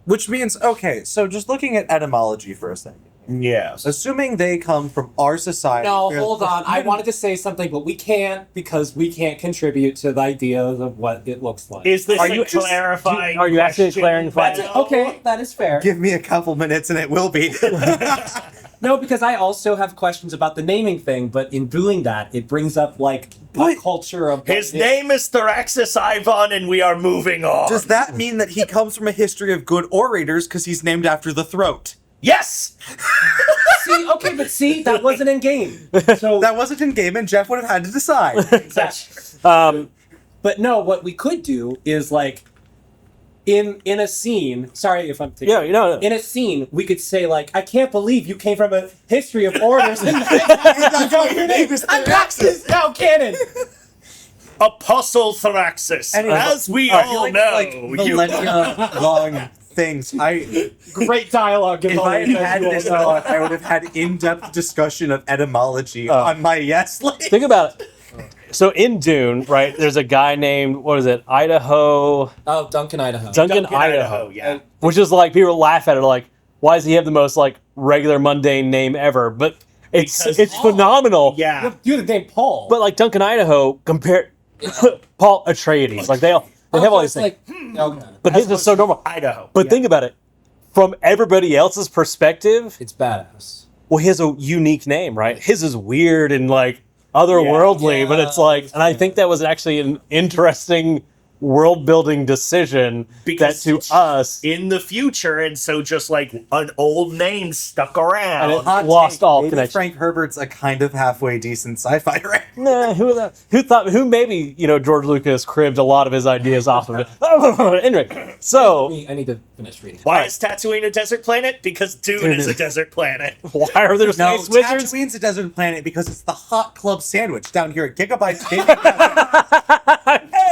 Which means, okay, so just looking at etymology for a second. Yes. Assuming they come from our society. No, hold on. I wanted to say something, but we can't because we can't contribute to the ideas of what it looks like. Is this Are a you- clarifying? are you actually question, clarifying? Beto? Okay, that is fair. Give me a couple minutes and it will be. No, because I also have questions about the naming thing, but in doing that, it brings up like But- a culture of His name is Thraxus Ivan, and we are moving on. Does that mean that he comes from a history of good orators because he's named after the throat? Yes. See, okay, but see, that wasn't in game. So That wasn't in game and Jeff would have had to decide. But no, what we could do is like in a scene. Sorry if I'm taking. Yeah, you know. In a scene, we could say like, "I can't believe you came from a history of orders." Your name is I'm back to this now canon. Apostle Thraxus. Anyway, As we I feel all like, know, like millennia long things. Great dialogue. If I had had this thought, I would have had in-depth discussion of etymology on my yes list. Think about it. So in Dune, right? There's a guy named, what is it? Idaho. Oh, Duncan, Idaho. Duncan, Duncan, Idaho. yeah. Which is like, people laugh at it like, why does he have the most like regular mundane name ever? But Because- it's phenomenal. Yeah. You're the name Paul. But like Duncan, Idaho, compared Paul Atreides, like they have all these things. Okay. But his is so normal. Idaho. But think about it. From everybody else's perspective, It's badass. well, he has a unique name, right? His is weird and like otherworldly, but it's like, and I think that was actually an interesting world building decision Because that to it's us, in the future, and so just like an old name stuck around. and it lost all Maybe connection. Frank Herbert's a kind of halfway decent sci-fi writer. Nah, who maybe, George Lucas cribbed a lot of his ideas off of it. Anyway, so I need to finish reading. Why is Tatooine a desert planet? Because Dune is a desert planet. why are there No, space wizards? Tatooine's a desert planet because it's the hot club sandwich down here at Gigabytes Gaming.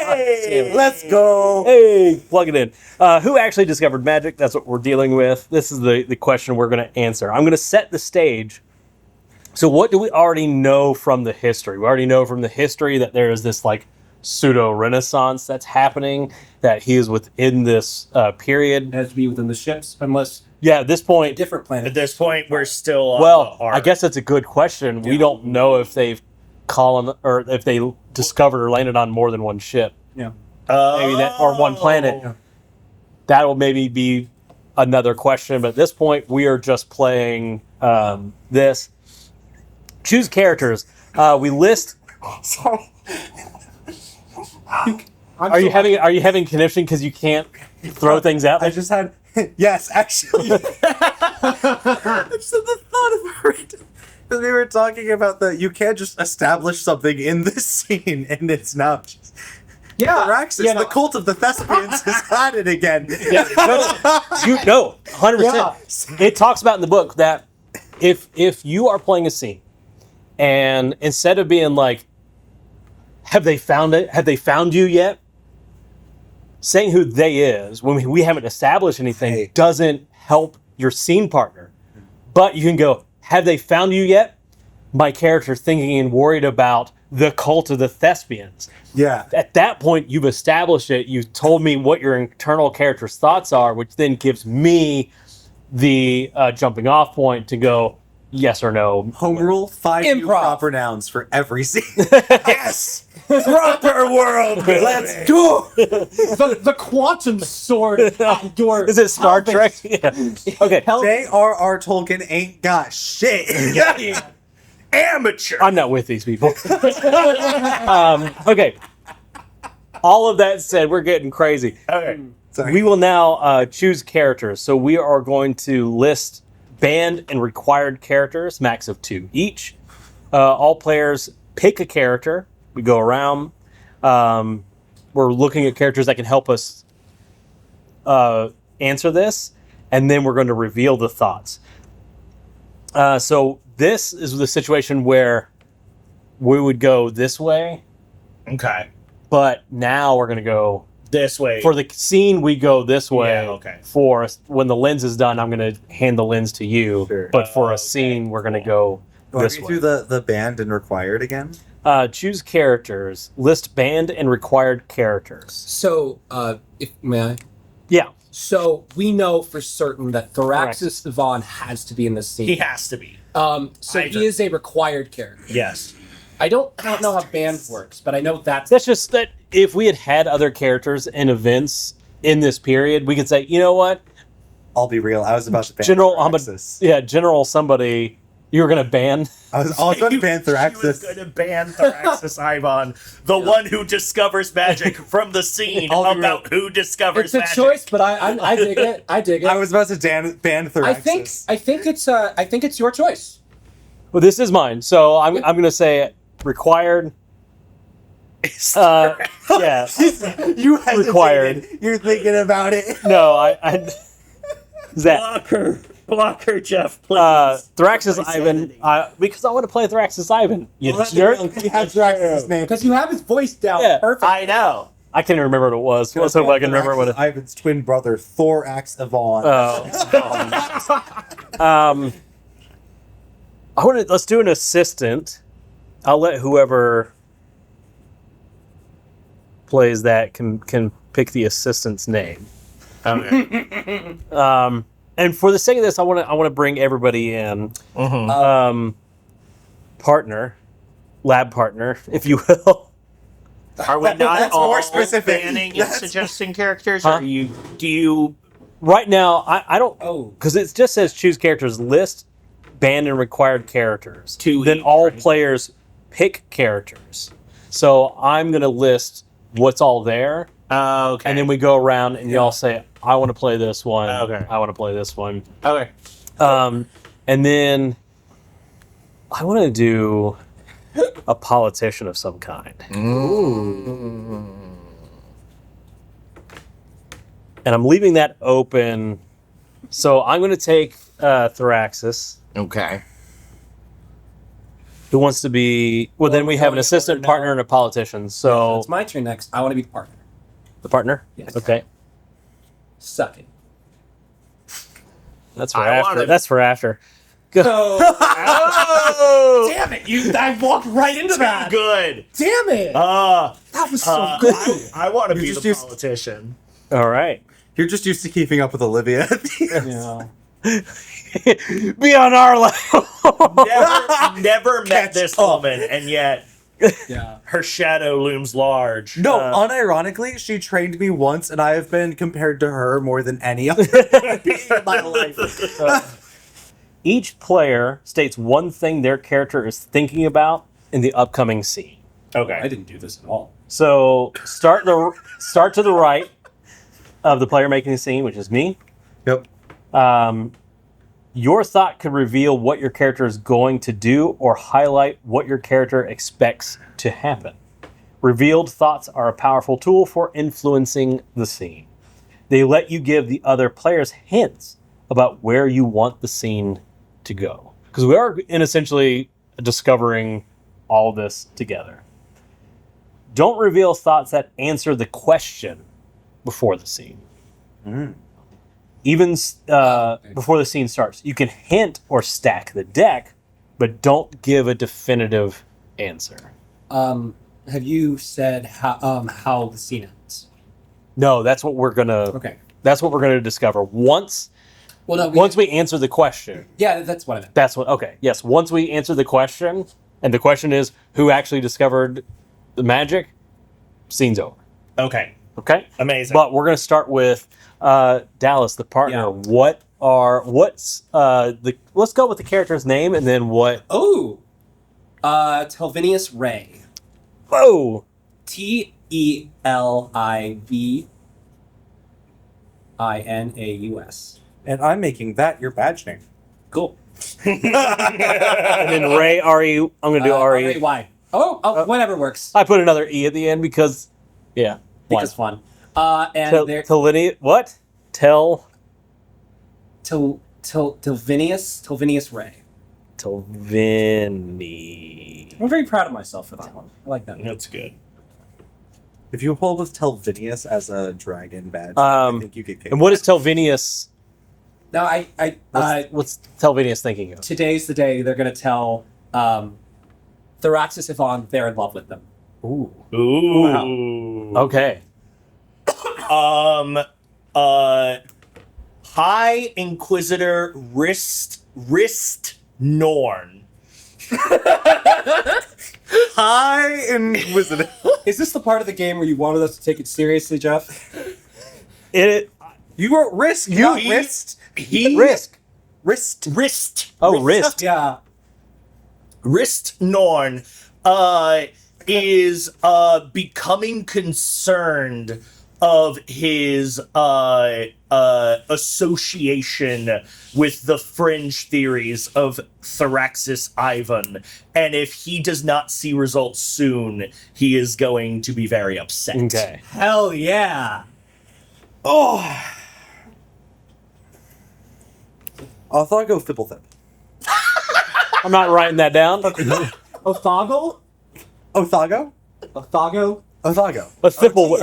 Hey, Let's go. Hey, plug it in. Who actually discovered magic? That's what we're dealing with. This is the question we're going to answer. I'm going to set the stage So what do we already know from the history? We already know from the history that there is this like pseudo renaissance that's happening, that he is within this period. It has to be within the ships, unless Yeah, at this point, different planet. At this point, we're still on well, the arc. I guess that's a good question. We Yeah. don't know if they've or if they discovered or landed on more than one ship. Yeah. Maybe that, or one planet. Yeah. That will maybe be another question. But at this point, we are just playing this. Choose characters. We list. Sorry. Are you having conniption because you can't throw things out? I just had yes, actually. I just had the thought of it. Because we were talking about you can't just establish something in this scene and it's now just Araxis, the cult of the Thespians has had it again. Yeah, 100%. It talks about in the book that if you are playing a scene, and instead of being like, have they found it? Have they found you yet? Saying who they is when we haven't established anything doesn't help your scene partner. But you can go, have they found you yet? My character thinking and worried about the cult of the Thespians. Yeah. At that point, you've established it. You've told me what your internal character's thoughts are, which then gives me the jumping off point to go yes or no. Home rule: 5 new Improv. proper nouns for every scene. yes, proper world. Let's go. the quantum sword at your Is it Star Trek? Yeah. Okay. J.R.R. Tolkien ain't got shit. Amateur. I'm not with these people. Okay. All of that said, we're getting crazy. Okay. Sorry. We will now choose characters. So we are going to list banned and required characters, max of 2 each. All players pick a character. We go around. We're looking at characters that can help us answer this, and then we're going to reveal the thoughts. So this is the situation where we would go this way, Okay. but now we're going to go This way. for the scene. We go this way. Yeah, okay. For when the lens is done, I'm going to hand the lens to you. Sure. But for a Okay. scene, we're going to go Want this to way. do the banned and required again? Choose characters. List banned and required characters. So, if may I? Yeah. So we know for certain that Thoraxis Vaughn has to be in this scene. he has to be. So I he is a required character. Yes. I don't know how band works, but I know that's That's just that if we had other characters and events in this period, we could say, you know what? I'll be real. I was about to ban General Thraxis. General somebody you were going to ban. I was about to ban She was Thraxis. going to ban Thraxis Ivan, the one who discovers magic from the scene I'll be about who discovers it's a magic. choice, but I dig it. I dig it. I was about to ban Thraxis. I think it's your choice. Well, this is mine. So I'm going to say required. Yeah. You hesitated. Required. You're thinking about it. No, I that Blocker, Jeff, please. Thraxis My Ivan, sanity. because I want to play Thraxis Ivan. You Well, that's jerk. the deal. We have Thraxis' name. Because you have his voice down Yeah. perfect. I know. I can't even remember what it was. Let's hope I can remember what it. Ivan's twin brother, Thorax Avon. Let's do an assistant. I'll let whoever plays that can pick the assistant's name. Okay. And for the sake of this, I want to bring everybody in. Partner, lab partner, if you will. Are we not That's all more specific. banning and suggesting characters? Huh? Or do you Right now, I don't. Oh. Because it just says choose characters, list banned and required characters. Two Then each, all right? players pick characters. So I'm gonna list what's all there, okay. and then we go around and y'all say, "I want to play this one. Okay. I want to play this one." Okay. And then I want to do a politician of some kind. And I'm leaving that open. So I'm going to take Thraxis, Okay. who wants to be. Well, then we have an assistant partner and a politician. So It's my turn next. I want to be the partner. the partner. Yes. Okay. Suck it. That's for I after. wanna- That's for after. Oh, Damn it! I walked right into that. good. Damn it! That was so good. I want to be just the used- politician. All right. You're just used to keeping up with Olivia. Yeah. Be on our level. Never met Catch this up. woman, and yet Yeah. her shadow looms large. No, unironically, she trained me once, and I have been compared to her more than any other being in my life. Each player states one thing their character is thinking about in the upcoming scene. I Okay. didn't do this at all. So start to the right of the player making the scene, which is me. Yep. Your thought could reveal what your character is going to do or highlight what your character expects to happen. Revealed thoughts are a powerful tool for influencing the scene. They let you give the other players hints about where you want the scene to go. Because we are essentially discovering all this together. Don't reveal thoughts that answer the question before the scene. Even before the scene starts. You can hint or stack the deck, but don't give a definitive answer. Have you said how the scene ends? No, that's what we're gonna. Okay. That's what we're gonna discover once Well, no. once we answer the question. Yeah, that's what I meant. That's what. Okay. Yes. Once we answer the question, and the question is who actually discovered the magic. Scene's over. Okay. Okay. Amazing. But we're gonna start with Dallas, the partner. Yeah. Let's go with the character's name and then what. Oh, Telvinius Ray. Whoa. Telivinius. And I'm making that your badge name. Cool. And then Ray, R-E. I'm gonna do R-E. R-A-Y. Oh, whatever works. I put another E at the end because, yeah. Think it's fun. And there What? Telvinius Ray. Telvini. I'm very proud of myself for that one. I like that. That's good. If you hold with Telvinius as a dragon badge, I think you get kicked. And what is Telvinius? No, What's Telvinius thinking of? today's the day they're gonna tell Theraxis Yvonne they're in love with them. Ooh. Ooh. Okay. High Inquisitor Wrist Norn. Hi, Inquisitor. Is this the part of the game where you wanted us to take it seriously, Jeff? You wrote risk, not wrist. Risk. Wrist. Wrist. Oh, wrist. Yeah. Wrist Norn is becoming concerned of his association with the fringe theories of Theraxis Ivan, and if he does not see results soon, he is going to be very upset. Okay. Hell yeah. I thought I'd go Fibblethip. I'm not writing that down. Othago? Othago? Othago? Othago. A thibble whip.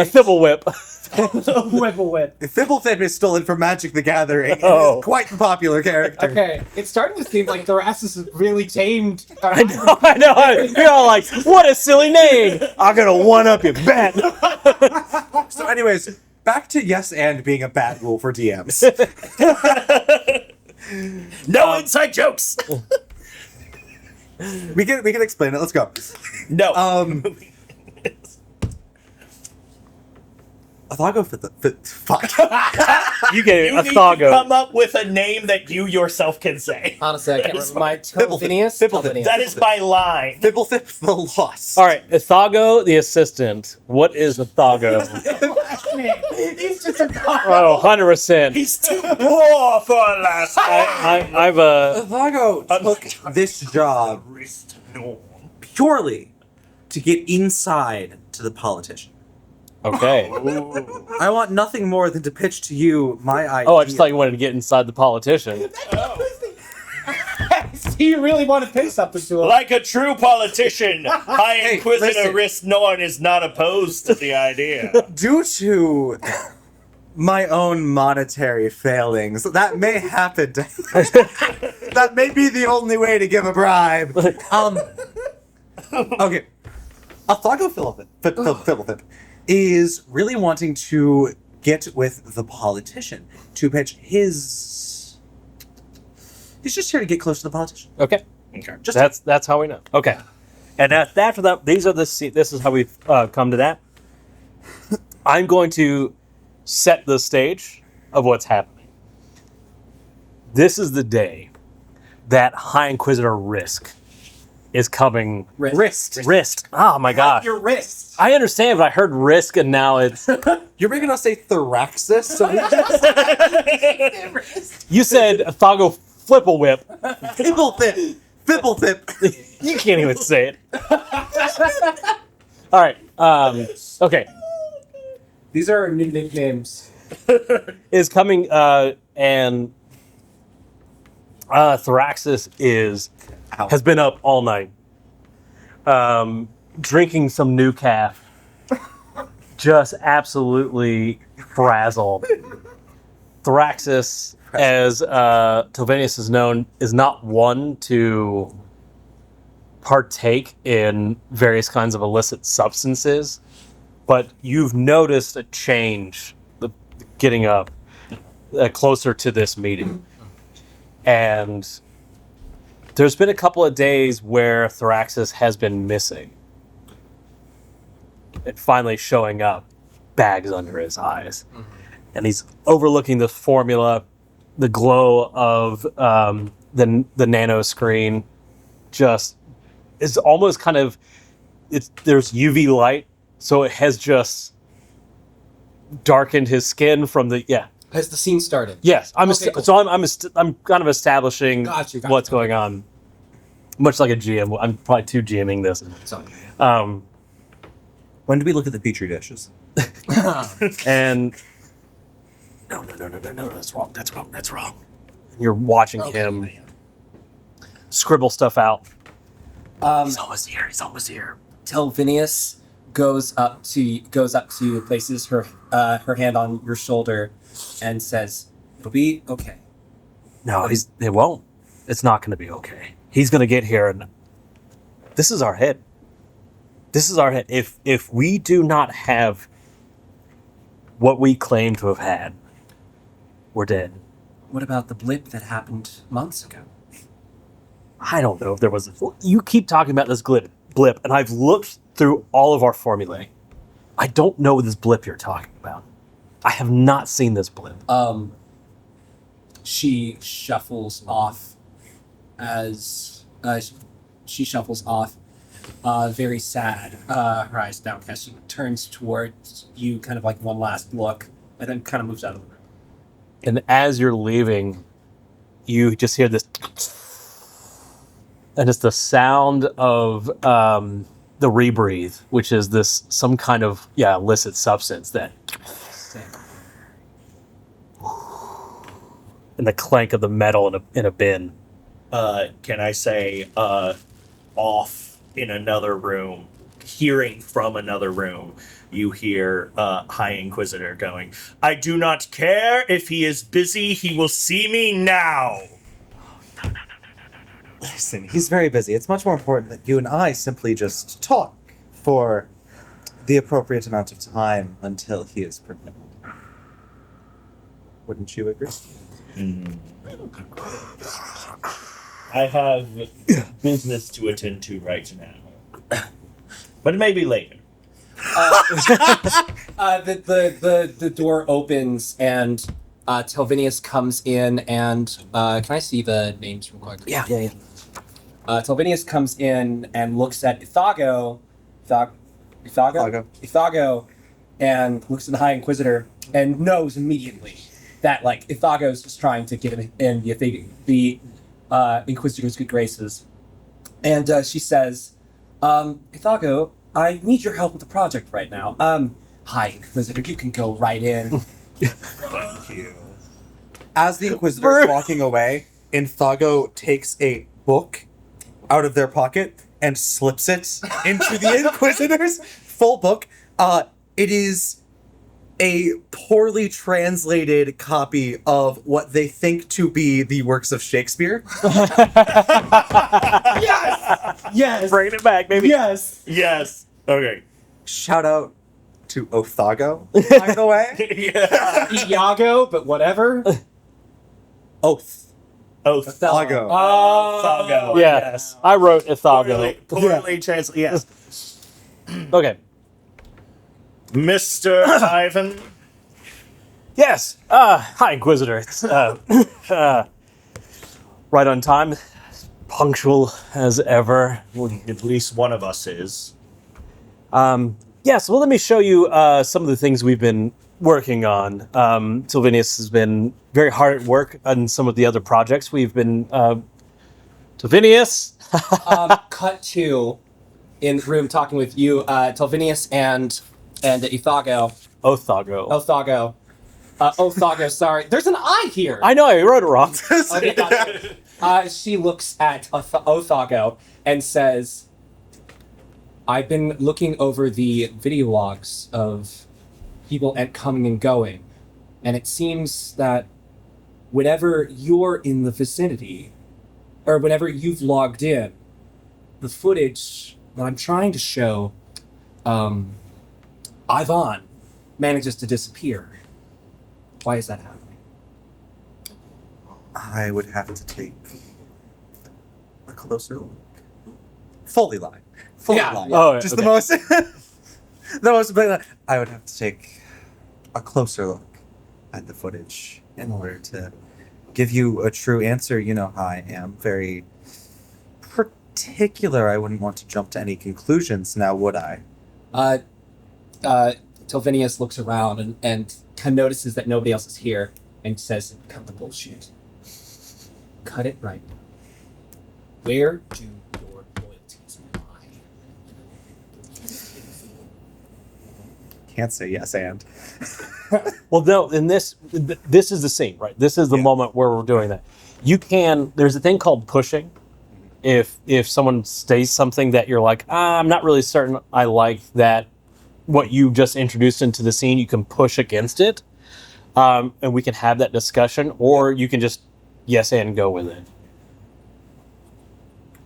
Whip. Fibblethip is still in for Magic the Gathering. Oh. Quite the popular character. Okay, it's starting to seem like Theraxis is really tamed. I know. You're all like, what a silly name. I'm gonna one up you, bet. So anyways, back to yes and being a bad rule for DMs. No inside jokes. we can explain it. Let's go. No. Othago fuck. You get you a need to Thago. come up with a name that you yourself can say. Honestly, I can't That is remember my Telvinius. Fibblethip. That is my line. Fibblethip the loss. All right, Thago, the assistant. What is a Thago? He's just a dog. Oh, 100%. He's too poor for a last name. I've Othago took this job Wrist Norn. purely to get inside to the politician. okay. I want nothing more than to pitch to you my idea. Oh, I just thought you wanted to get inside the politician. He really wanted to pay something to him. Like a true politician, High Inquisitor listen. Wrist Norn is not opposed to the idea. Due to my own monetary failings. That may happen. That may be the only way to give a bribe. Okay. Athago Philipip is really wanting to get with the politician to pitch his. He's just here to get close to the politician. Okay. Just That's how we know. Okay. And after that, this is how we've come to that. I'm going to set the stage of what's happening. This is the day that High Inquisitor Risk is coming. wrist. Oh my gosh. Your wrist. I understand, but I heard Risk and now it's... You're making us say Thoraxis, so You said Thago Flipple Whip. Fibblethip. You can't even say it. All right. Okay. These are our new nicknames. Is coming and Thoraxis has been up all night, drinking some new calf, just absolutely frazzled. Thoraxis, as Tilvanius is known, is not one to partake in various kinds of illicit substances, but you've noticed a change getting up closer to this meeting. And there's been a couple of days where Thoraxis has been missing. And finally showing up, bags under his eyes. Mm-hmm. And he's overlooking the formula, the glow of the nano screen just is almost kind of, there's UV light, so it has just darkened his skin from the, Has the scene started? Yes, I'm Cool. I'm kind of establishing Gotcha. what's going on, much like a GM. I'm probably too GMing this. Sorry. When do we look at the petri dishes? And no, that's wrong. You're watching him scribble stuff out. He's almost here. Telvinius goes up to places her hand on your shoulder and says, "It'll be okay." No, it won't. It's not going to be okay. He's going to get here, and this is our head. If we do not have what we claim to have had, we're dead. What about the blip that happened months ago? I don't know if there was. You keep talking about this blip, and I've looked through all of our formulae. I don't know this blip you're talking about. I have not seen this blip. She shuffles off very sad, her eyes downcast. She turns towards you, kind of like one last look, and then kind of moves out of the room. And as you're leaving, you just hear this, and it's the sound of the rebreathe, which is some kind of illicit substance that, and the clank of the metal in a bin. Can I say, off in another room, hearing from another room, you hear High Inquisitor going, "I do not care if he is busy, he will see me now." Listen, he's very busy. It's much more important that you and I simply just talk for the appropriate amount of time until he is prepared. Wouldn't you agree? I have business to attend to right now. But maybe later. The door opens and Telvinius comes in and can I see the names real quick? Yeah. Telvinius comes in and looks at Ithago, and looks at the High Inquisitor and knows immediately that like Ithago's just trying to get him in the Inquisitor's good graces. And she says, Ithago, I need your help with the project right now. High Inquisitor, you can go right in. Thank you. As the Inquisitor is walking away, Inthago takes a book out of their pocket and slips it into the Inquisitor's full book. It is a poorly translated copy of what they think to be the works of Shakespeare. Yes! Yes! Bring it back, baby. Yes! Yes. Okay. Shout out to Othago, by the way. Yeah. Iago, but whatever. Oath. Othago. Oh, Othago. Yeah, Yes. I wrote Ithago. Poorly translated. Yes. Okay. Mr. Ivan. Yes. Hi, Inquisitor. It's, right on time, punctual as ever. At least one of us is. Yes. Well, let me show you some of the things we've been working on. Sylvanius has been very hard at work on some of the other projects we've been. Sylvanius. Cut to in the room talking with you, Telvinius and Ithago. Othago. Othago. Othago, sorry. There's an I here. I know I wrote it wrong. Okay, gotcha. She looks at Othago and says, I've been looking over the video logs of people coming and going, and it seems that whenever you're in the vicinity, or whenever you've logged in, the footage that I'm trying to show, Ivan manages to disappear. Why is that happening? I would have to take a closer look. Fully line. Fully Yeah. line. Oh, Just okay. the most... the most... I would have to take a closer look at the footage in order to give you a true answer. You know how I am. Very particular. I wouldn't want to jump to any conclusions now, would I? Telvinius looks around and kind of notices that nobody else is here and says, cut the bullshit. Cut it right now. Where do your loyalties lie? Can't say yes and. Well, no, in this is the scene, right? This is the moment where we're doing that. You can, there's a thing called pushing. If someone says something that you're like, I'm not really certain I like that, what you just introduced into the scene, you can push against it. And we can have that discussion, or you can just yes and go with it.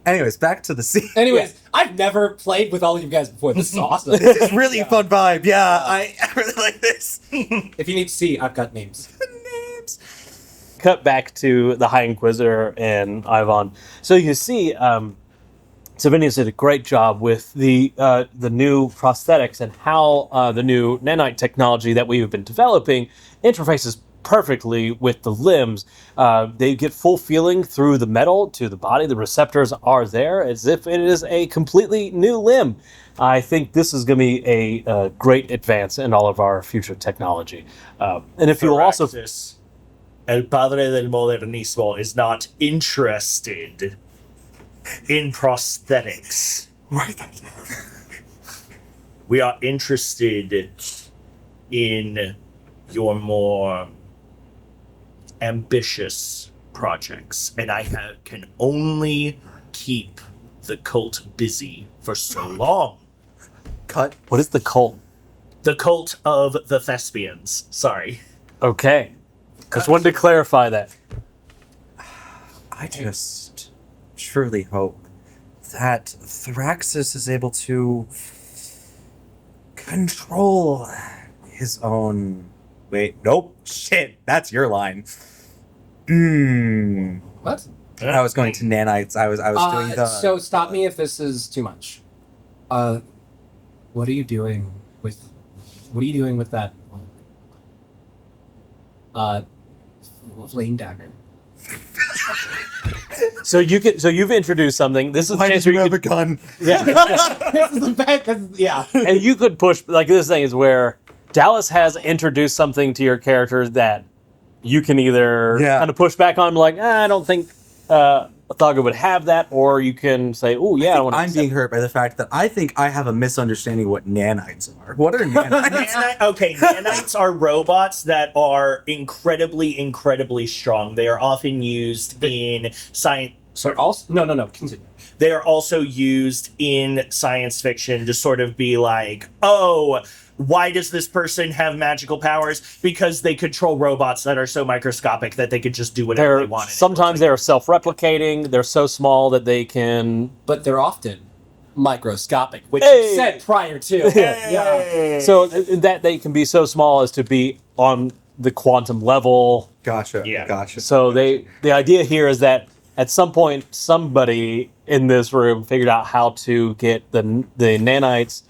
Anyways, back to the scene. Anyways, I've never played with all of you guys before. This is awesome. This is really a fun vibe. Yeah, I really like this. If you need to see, I've got names. Names. Cut back to the High Inquisitor and Ivan. So you see, Savinius did a great job with the new prosthetics and how the new nanite technology that we've been developing interfaces perfectly with the limbs. They get full feeling through the metal to the body. The receptors are there as if it is a completely new limb. I think this is going to be a great advance in all of our future technology. And if you will also... El padre del modernismo is not interested in prosthetics. Right. We are interested in your more ambitious projects, and I can only keep the cult busy for so long. Cut. What is the cult? The cult of the thespians. Sorry. Okay. Just wanted to clarify that. I just truly hope that Thraxis is able to control his own... Wait, nope. Shit, that's your line. What? I was going to nanites. I was doing the... So stop me if this is too much. What are you doing with that? Flame dagger. So you've introduced something. This is Why a chance did you where have you a gun? yeah. This is the best. Yeah. And you could push, like, this thing is where Dallas has introduced something to your character that you can either kind of push back on, like, I don't think Othago would have that, or you can say, oh yeah, I want to. I'm being hurt by the fact that I think I have a misunderstanding of what nanites are. What are nanites? Nanites are robots that are incredibly strong. They are often used in science. So also no. Continue. They are also used in science fiction to sort of be like, oh, Why does this person have magical powers? Because they control robots that are so microscopic that they could just do whatever they want. Sometimes they're self-replicating. They're so small that they can. But they're often microscopic, which Hey! you said prior to. Yeah. So that they can be so small as to be on the quantum level. Gotcha. Yeah. Gotcha. So the idea here is that at some point somebody in this room figured out how to get the nanites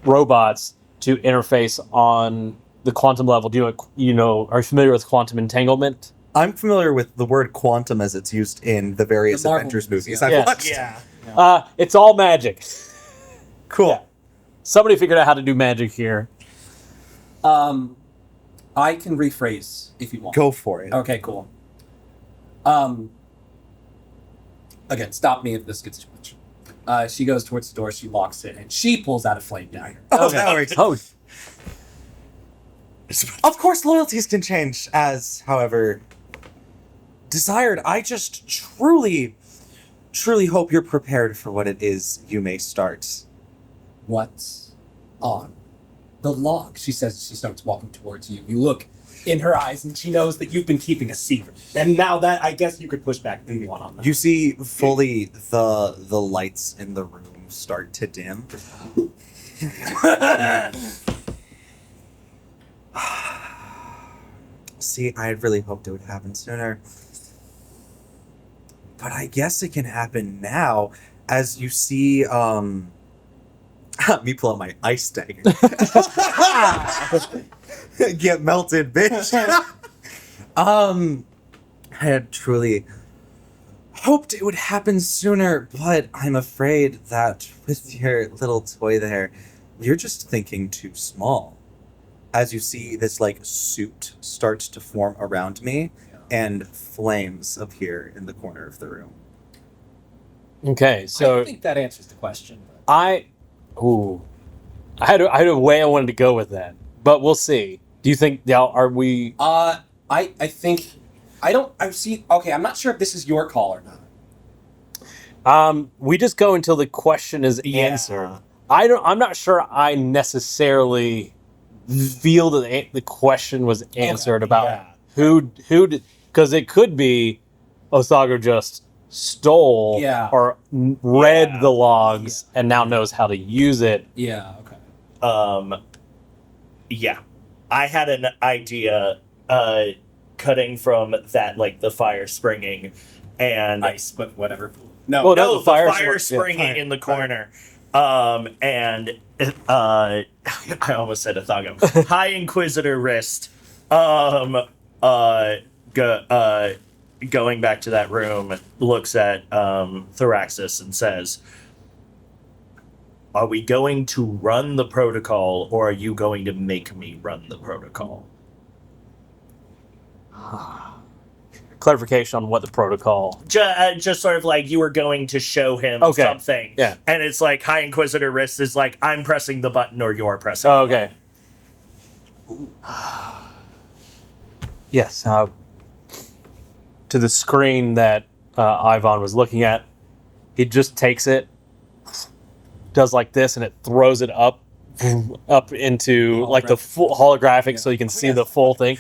robots to interface on the quantum level. Are you familiar with quantum entanglement? I'm familiar with the word quantum as it's used in the various The Marvel Avengers movies, movies I've yeah. watched. Yeah. It's all magic. Cool. Yeah. Somebody figured out how to do magic here. I can rephrase if you want. Go for it. Okay, cool. Again, stop me if this gets too much. She goes towards the door, she locks it, and she pulls out a flame dagger. Oh, that works. Oh, Of course, loyalties can change as, however, desired. I just truly hope you're prepared for what it is you may start. What's on the log? She says. She starts walking towards you. You look in her eyes, and she knows that you've been keeping a secret. And now that, I guess you could push back if you want on that. You see fully the lights in the room start to dim. See, I had really hoped it would happen sooner. But I guess it can happen now as you see me pull out my ice dagger. Get melted, bitch. I had truly hoped it would happen sooner, but I'm afraid that with your little toy there, you're just thinking too small. As you see this suit starts to form around me, and flames appear in the corner of the room. okay. I So think that answers the question. I had a way I wanted to go with that, but we'll see. Do you think now? Are we? I think I don't. I see. Okay, I'm not sure if this is your call or not. We just go until the question is answered. I'm not sure I necessarily feel that the question was answered about yeah. who did, because it could be Othago just stole or read the logs and now knows how to use it. Yeah. Okay. Yeah. I had an idea cutting from that, the fire springing and Ice, but whatever. No. Well, no, the the fire fire springing in the corner. And I almost said Othago. High Inquisitor wrist. Going back to that room, looks at Thoraxis and says, "Are we going to run the protocol, or are you going to make me run the protocol?" Clarification on what the protocol. Just sort of you were going to show him something. Yeah. And it's High Inquisitor wrist is I'm pressing the button or you're pressing Oh, the okay. Yes. To the screen that Ivan was looking at, he just takes it, does like this, and it throws it up into the full holographic, so you can see the full thing.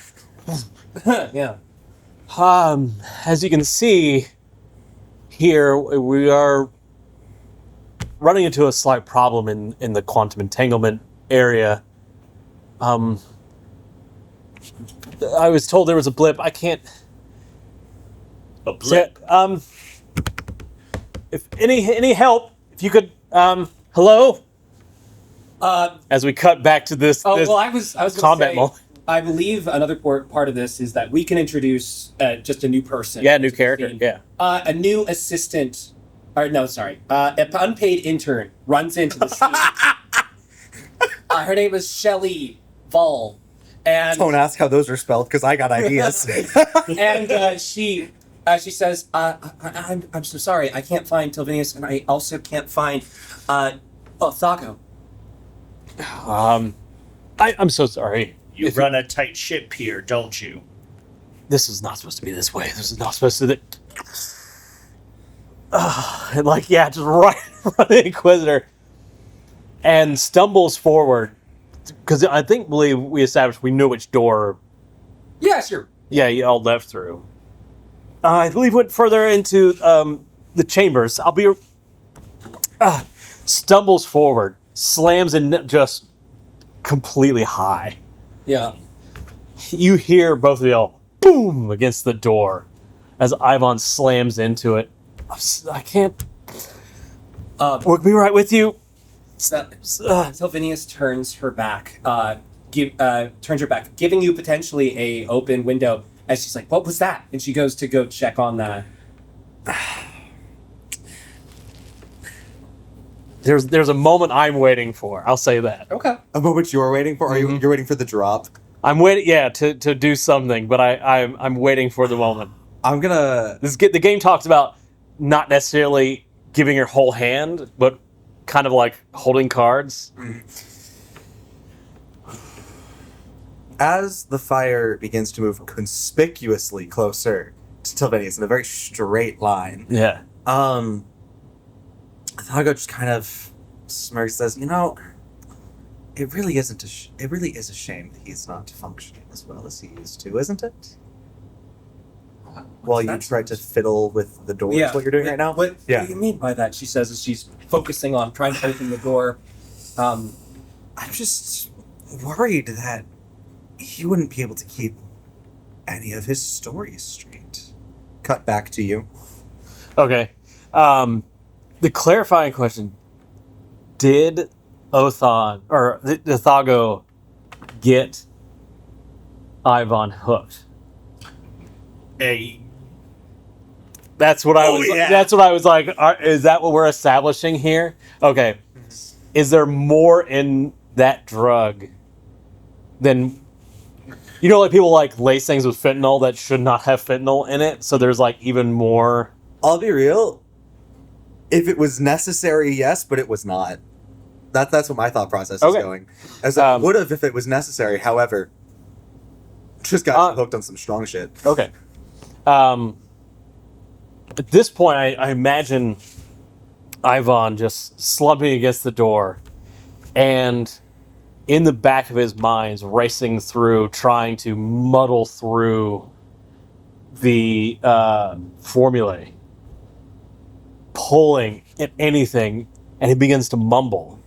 Yeah. As you can see here, we are running into a slight problem in the quantum entanglement area. I was told there was a blip. I can't. A blip. If any help, if you could, hello. As we cut back to this. Oh this well, I was gonna combat say, mode. I believe another part of this is that we can introduce just a new person. Yeah, new to the character. scene. Yeah. A new assistant. Or no, sorry. An unpaid intern runs into the scene. Her name is Shelley Vull. And Don't ask how those are spelled, because I got ideas. and she says, I'm so sorry, I can't find Tilvinius, and I also can't find Othago. I'm so sorry. You run a tight ship here, don't you? This is not supposed to be this way. This is not supposed to. Just right in front of the Inquisitor, and stumbles forward because I believe we established we knew which door. Yeah, sure. Yeah, you all left through. I believe went further into the chambers. Stumbles forward, slams and just completely high. Yeah. You hear both of y'all boom against the door as Ivan slams into it. I can't. We'll be right with you. Sylvanius turns her back, turns her back, giving you potentially a open window. As she's like, "What was that?" And she goes to go check on that. There's a moment I'm waiting for. I'll say that. Okay. A moment you're waiting for? Are you're waiting for the drop? I'm waiting. Yeah, to do something, but I'm waiting for the moment. I'm gonna. The game talks about not necessarily giving your whole hand, but kind of like holding cards. As the fire begins to move conspicuously closer to Tilvinius in a very straight line, Yeah. Thago just kind of smirks, says, "You know, it really isn't. It really is a shame that he's not functioning as well as he used to, isn't it? While you tried to fiddle with the door, is what you're doing right now. What do you mean by that?" She says as she's focusing on trying to open the door. I'm just worried that he wouldn't be able to keep any of his stories straight." Cut back to you. Okay. The clarifying question: did Othan or the Thago get Ivan hooked? That's what I was. yeah. That's what I was like. Is that what we're establishing here? Okay. Is there more in that drug than like people like lace things with fentanyl that should not have fentanyl in it? So there's like even more. I'll be real. If it was necessary, yes, but it was not. That's what my thought process is going. As it would have if it was necessary. However, just got hooked on some strong shit. Okay. At this point, I imagine Ivan just slumping against the door, and in the back of his mind, is racing through, trying to muddle through the formulae, pulling at anything, and he begins to mumble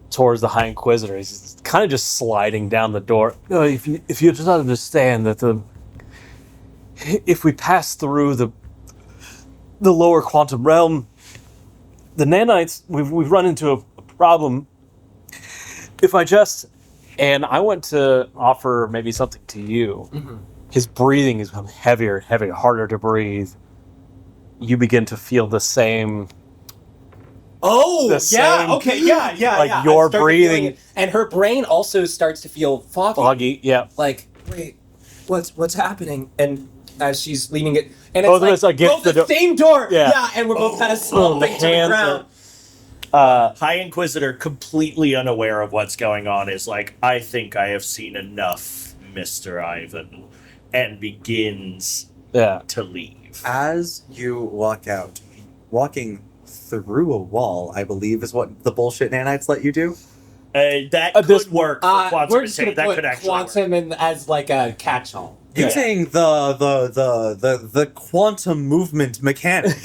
towards the High Inquisitor. He's kind of just sliding down the door. If you just understand that if we pass through the lower quantum realm, the nanites, we've run into a problem. If I just, and I want to offer maybe something to you. Mm-hmm. His breathing is becoming heavier and heavier, harder to breathe. You begin to feel the same. Oh, the yeah, same, okay, yeah. Like your breathing. And her brain also starts to feel foggy. Foggy, yeah. Like, wait, what's happening? And as she's leaning it, and both it's of us are against the the same door. Yeah. And we're both kind of slumping to the ground. High Inquisitor, completely unaware of what's going on, is like, "I think I have seen enough, Mr. Ivan," and begins to leave. As you walk out, walking through a wall, I believe is what the bullshit nanites let you do. That could work for quantum. We're just gonna that put could actually quantum work. in as like a catch-all. Using the quantum movement mechanic.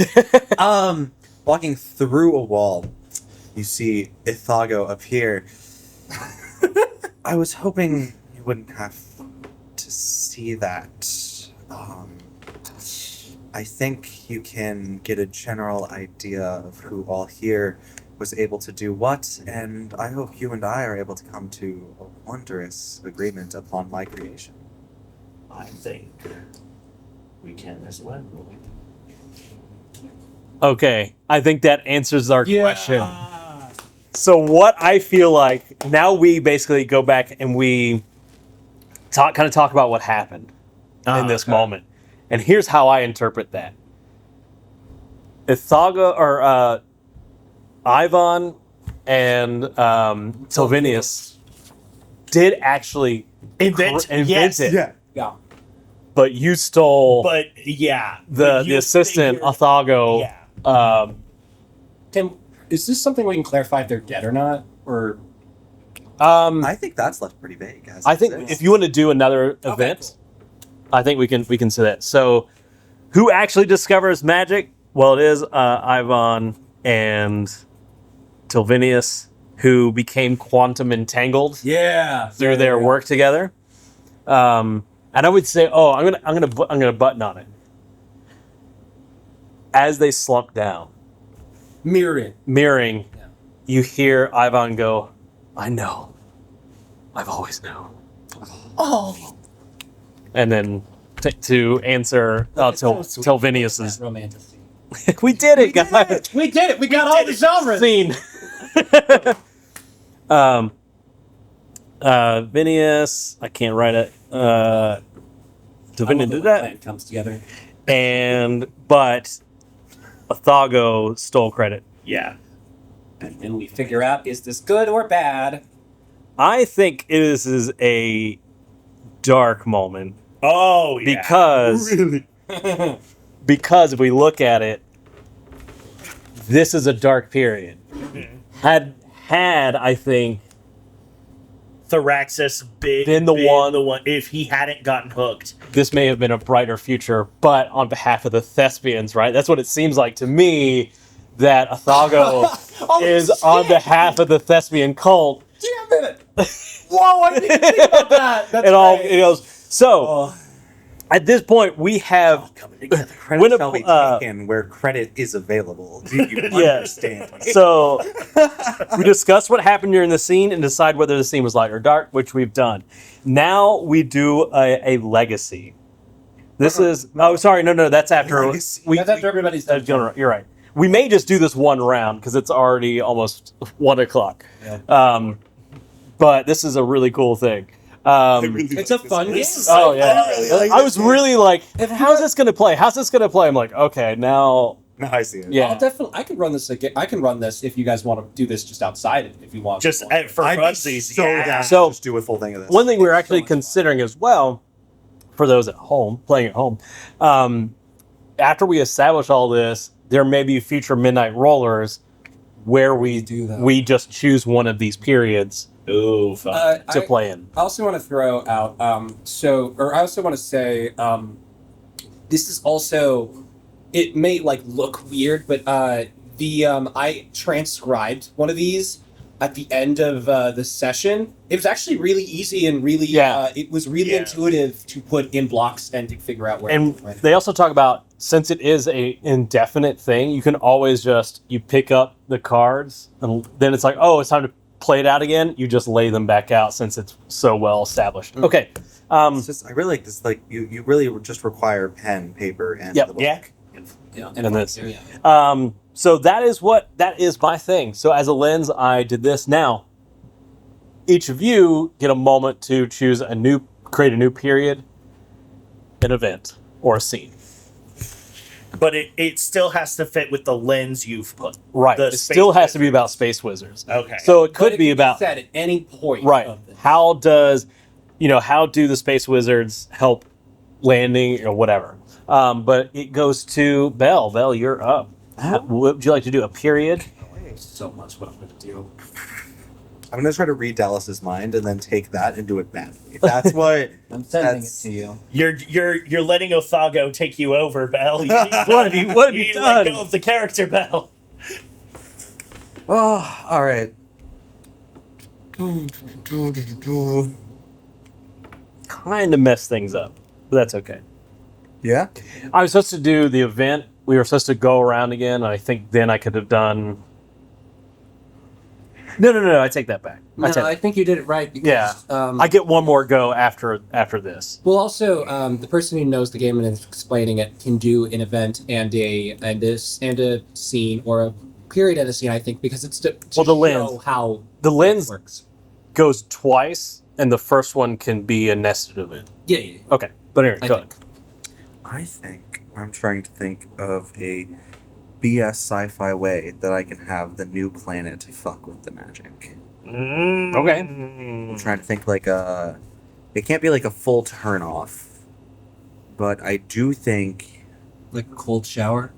Walking through a wall, you see Ithago appear. I was hoping you wouldn't have to see that. I think you can get a general idea of who all here was able to do what, and I hope you and I are able to come to a wondrous agreement upon my creation. I think we can as well. Okay, I think that answers our question. So what I feel like, now we basically go back and we talk about what happened in this moment. And here's how I interpret that. Ithaga, or Ivan and Sylvanius did actually Invent it. Yeah. But you stole But yeah, the assistant, Ithago. Yeah. Tim, is this something we can clarify if they're dead or not? Or I think that's left pretty vague. I think if you want to do another event, I think we can say that. So, who actually discovers magic? Well, it is Ivan and Tilvinius, who became quantum entangled through their work together. And I would say, I'm gonna button on it. As they slump down, mirroring, you hear Ivan go, "I know. I've always known." Oh, And then to answer Tilvinius's, romantic. we did it, guys. We did it. We got all the genres. Scene. Vinius, I can't write it. Tilvinius did that, Plan comes together. but Athago stole credit. yeah. And then we figure out, is this good or bad? I think this is a dark moment Oh, yeah. because if we look at it, this is a dark period. Had I think Thraxus Been the one- if he hadn't gotten hooked. this may have been a brighter future, but on behalf of the thespians, right? That's what it seems like to me. That Athago is on behalf of the thespian cult. Damn it! Whoa, I didn't even think about that. That's It goes. So at this point, we have Coming together. Credit shall be taken where credit is available. Do you understand? So we discuss what happened during the scene and decide whether the scene was light or dark, which we've done. Now we do a legacy. This is sorry, no, that's after Legacy. That's after everybody's done. You're right. We may just do this one round because it's already almost 1:00. Yeah. But this is a really cool thing. It's a fun game. Oh yeah, really like I this was game. really like, how's this gonna play? How's this gonna play? I'm like, okay, now, No, I see it. yeah. I'll definitely. I can run this again. I can run this if you guys want to do this just outside. If you want. Just for I'd be funsies. so yeah. down So- to just do a full thing of this. One thing we're It's so actually much fun. considering as well, for those at home playing at home, after we establish all this, there may be future midnight rollers where we do that. we just choose one of these periods Ooh, fun. to play in. I also want to throw out. I also want to say, this is also. It may look weird, but I transcribed one of these at the end of the session. It was actually really easy and really. It was really intuitive to put in blocks and to figure out where. And they also talk about, since it is a indefinite thing, you can always you pick up the cards and then it's like, oh, it's time to play it out again. You just lay them back out since it's so well established. Okay. It's just, I really like this. Like you really just require pen, paper, and Yep. the book. Yeah. And this. Yeah. So that is my thing. So as a lens, I did this. Now, each of you get a moment to create a new period, an event, or a scene. But it still has to fit with the lens you've put. Right. The It still space has to be about space wizards. Okay. So it could But be can about said at any point. right. Of this. How do the space wizards help landing or whatever? But it goes to Belle. Belle, you're up. What would you like to do? A period? So much what I'm going to do. I'm gonna try to read Dallas's mind and then take that and do it badly. That's what I'm sending that's- it to you. You're letting Othago take you over, Bell. You What have you let done? go of the character, Bell. Oh, all right. Kind of mess things up, but that's okay. Yeah. I was supposed to do the event. We were supposed to go around again. And I think then I could have done. No. I take that back. No, I think you did it right. Because, Yeah. I get one more go after this. Well, also, the person who knows the game and is explaining it can do an event and a scene or a period and a scene. I think because it's to Well, the show lens. how The lens works. goes twice, and the first one can be a nested event. Yeah. Okay, but anyway, I go think. ahead. I think I'm trying to think of a BS sci-fi way that I can have the new planet fuck with the magic. Okay. I'm trying to think it can't be like a full turn off, but I do think Like a cold shower.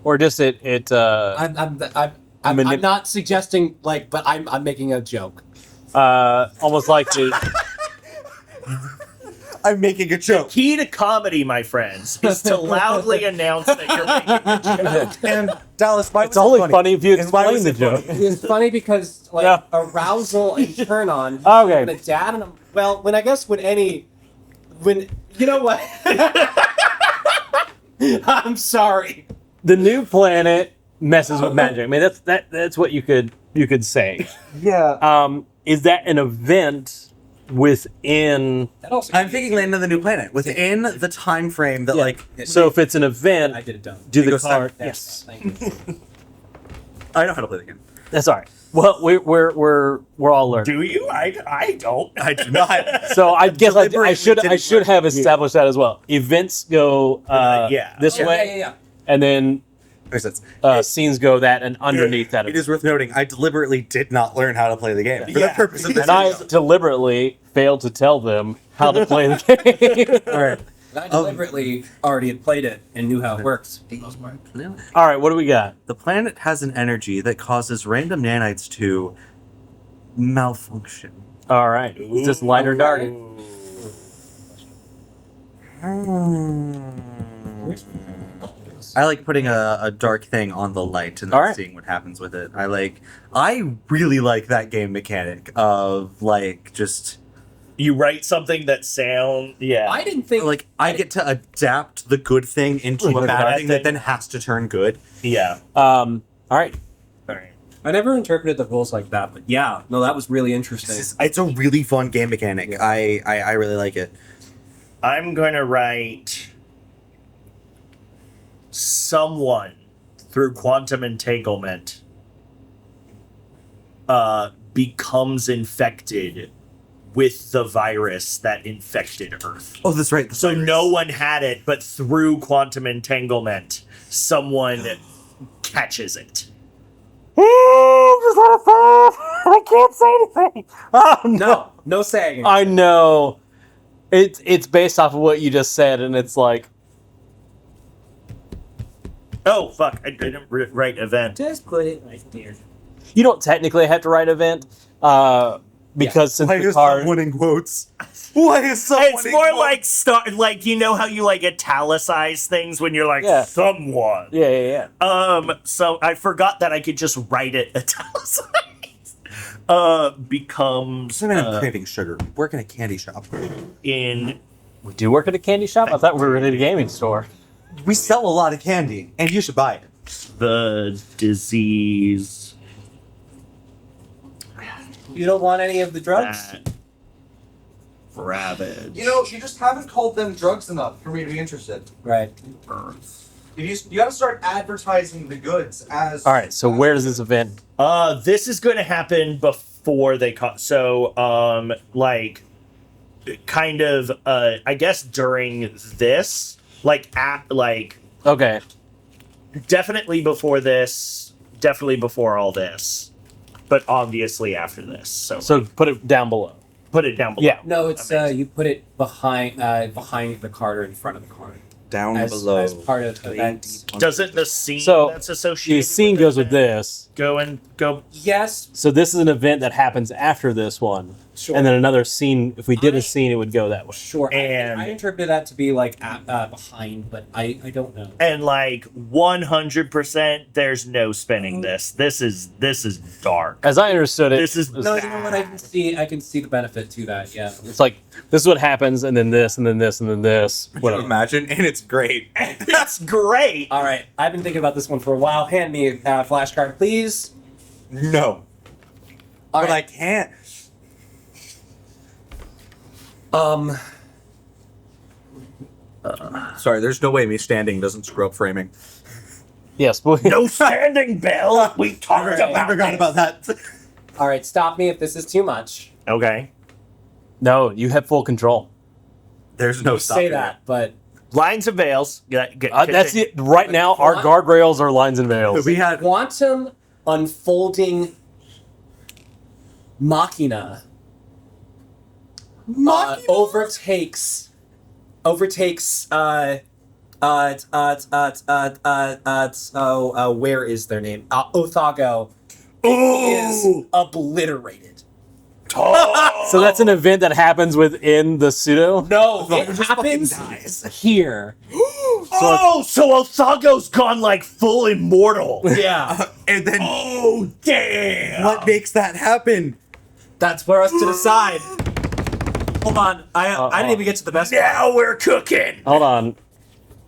Or just it. I'm I'm not suggesting but I'm making a joke. almost like the I'm making a joke. Key to comedy, my friends, is to loudly announce that you're making a joke. And Dallas, why it's only funny if you And why explain was the it joke. funny? It's funny because Yeah. arousal and turn on. Okay. When a dad and when you know what? I'm sorry. The new planet messes with magic. I mean, that's what you could say. Yeah. Is that an event within? That also I'm thinking land on the new planet within the time frame that So if it's an event, I did it dumb. do the goes card? time- Yes, Thank you. I know how to play the game. that's all right. Well, we're all learning. Do you? I don't. I do not. So I guess I Deliberately should didn't have learn. established that as well. Events go yeah. this Yeah, way, yeah. and then Makes sense. scenes go that, and underneath that. It is worth noting, I deliberately did not learn how to play the game for the Yeah. purpose of this. And I video. deliberately failed to tell them how to play the game. All right. I deliberately already had played it and knew how it works. For the most part. All right, what do we got? The planet has an energy that causes random nanites to malfunction. All right, is this light or dark? I like putting a dark thing on the light and then All right. seeing what happens with it. I really like that game mechanic of just You write something that sound. Yeah. I didn't think I get to adapt the good thing into a bad thing that then has to turn good. Yeah. All right, All right. I never interpreted the rules like that, but yeah, no, that was really interesting. It's a really fun game mechanic. I really like it. I'm going to write someone through quantum entanglement becomes infected with the virus that infected Earth. Oh, that's right. So no one had it, but through quantum entanglement, someone catches it. I can't say anything. Oh No saying. I know. It's based off of what you just said, and it's like, Oh, fuck. I didn't write event. Just put it right there. you don't technically have to write event, because since the card. in quotes? Why is someone It's more like you know how you italicize things when you're like Yeah. someone. Yeah. So I forgot that I could just write it italicized. Becomes I'm craving sugar. Work in a candy shop. in We do work at a candy shop. I thought we were at a gaming store. We sell a lot of candy, and you should buy it. the disease You don't want any of the drugs? that ravaged You just haven't called them drugs enough for me to be interested. Right. Earth. You gotta start advertising the goods as. All right, so where does this event? This is going to happen before they so I guess during this Okay, definitely before this, definitely before all this, but obviously after this. so put it down below. Put it down below. Yeah. No, it's you put it behind the card or in front of the card. Down As part of the event. Doesn't the scene So, that's associated The scene with goes it with this. go Yes. So this is an event that happens after this one, Sure. and then another scene. If we did a scene, it would go that way. Sure. And- I interpreted that to be behind, but I don't know. and 100% there's no spinning this. This is dark. As I understood it, This is No, you know what? I can see the benefit to that. Yeah. it's like this is what happens, and then this, and then this, and then this. Whatever. Imagine, and it's great. It's great. All right. I've been thinking about this one for a while. Hand me a flashcard, please. No, All but right. I can't. Sorry, there's no way me standing doesn't screw up framing. Yes, but No standing bell. We talked Right. about I forgot this. about that. All right. Stop me if this is too much. Okay. no, you have full control. There's no You stopping say that, but Lines of veils. That's it. Right now, our guardrails are lines and it. veils. We had quantum unfolding machina overtakes Where is their name? Othago is obliterated. So that's an event that happens within the pseudo. No, it just fucking happens dies. here. So Othago's gone like full immortal. Yeah, And then Oh damn! what makes that happen? that's for us to decide. Hold on, I didn't even get to the best part. Now we're cooking. Hold on.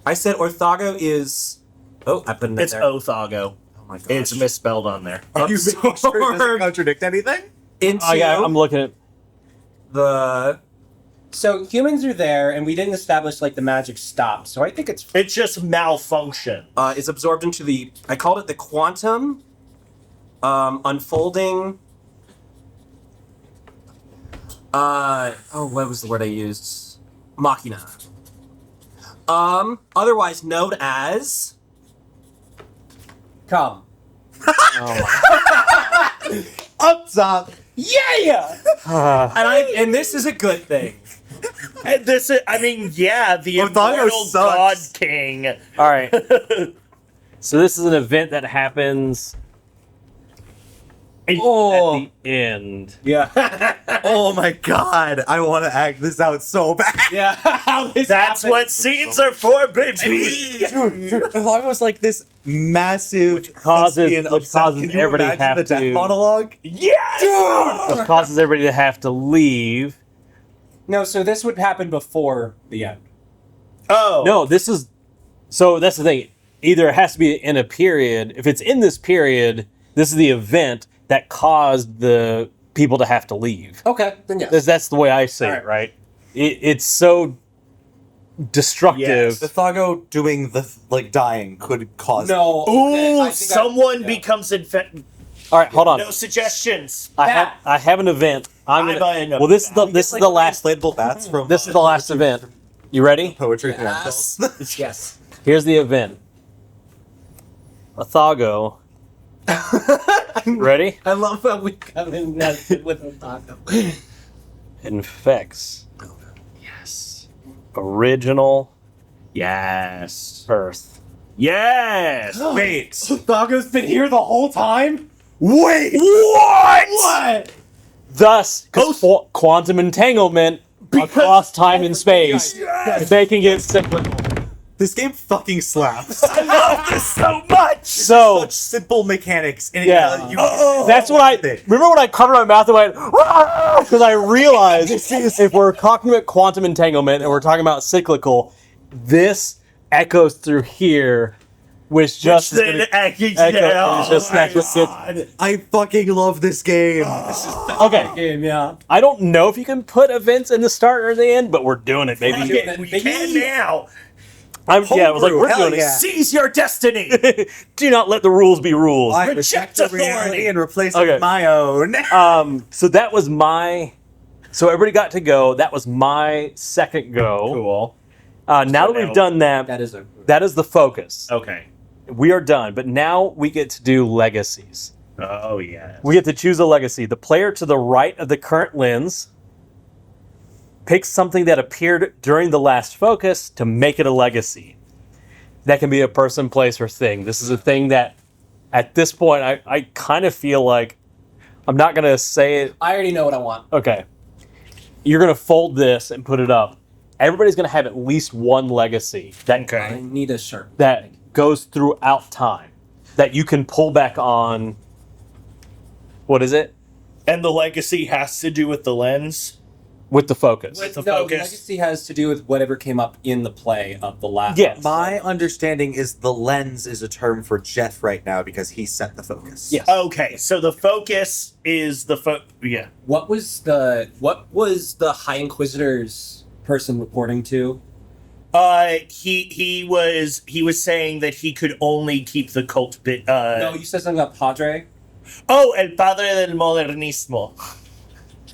I said Orthago is. Oh, I put it It's there. Othago. Oh my gosh. It's misspelled on there. Are you making sure it doesn't contradict anything? Into Oh, yeah, I'm looking at. the. So humans are there, and we didn't establish like the magic stop. So I think It's just malfunction. it's absorbed into the. I called it the quantum unfolding. What was the word I used? Machina. Otherwise known as. Come. Up top. Yeah. And this is a good thing. And this is, I mean, yeah, the Othago immortal God sucks. King. All right. So this is an event that happens at the end. Yeah. Oh my god. I want to act this out so bad. Yeah. How this That's happened. what scenes are for, baby. Dude, I thought it was like this massive causes- thespian which upset. causes Can you everybody imagine have the death to- monologue? Yes! Which causes everybody to have to leave. No, so this would happen before the end. Oh. No, this is. So that's the thing. Either it has to be in a period. If it's in this period, this is the event that caused the people to have to leave. Okay, then yes. That's the way I say it, right? It's so destructive. Yes. The Thago doing the dying could cause No. Ooh, I think someone yeah. becomes infected. All right, hold on. No suggestions. I have an event. I'm I'm gonna, buying a- well, this is the last. inflatable bats from This is the last event. You ready? poetry. Yes. Yes. Here's the event. Athago. Ready? I love how we come in with a taco. Infects. Yes. Original Yes. Earth. Yes. Wait. Taco's been here the whole time? Wait. What? Thus, quantum entanglement across time and space, making it cyclical. This game fucking slaps. I love this so much. So Such simple mechanics. And Yeah. you that's what I remember when I covered my mouth and went because I realized if we're talking about quantum entanglement and we're talking about cyclical, this echoes through here, which just is Then gonna echo- it's just oh my just God. I fucking love this game. okay. Game, yeah. I don't know if you can put events in the start or the end, but we're doing it, baby. We can now. Yeah, it was like Homebrew, we're hell doing yeah. Seize your destiny. it. Do not let the rules be rules. I Reject reject authority. reality and replace it Okay. with my own. So that was my. So everybody got to go. That was my second go. Cool. Now that So we've now- done that, That is a. that is the focus. Okay. We are done. But now we get to do legacies. Oh yeah. We get to choose a legacy. The player to the right of the current lens picks something that appeared during the last focus to make it a legacy. That can be a person, place, or thing. This is a thing that, at this point, I kind of feel like I'm not going to say it. I already know what I want. Okay. You're going to fold this and put it up. Everybody's going to have at least one legacy that I need a shirt. that goes throughout time that you can pull back on. What is it? And the legacy has to do with the lens. With the focus. With the No, focus. legacy has to do with whatever came up in the play of the last. Yes. My understanding is the lens is a term for Jeff right now because he set the focus. Yes. Okay, so the focus is the yeah. What was the High Inquisitor's person reporting to? He was saying that he could only keep the cult bit. No, you said something about Padre. Oh, el padre del modernismo.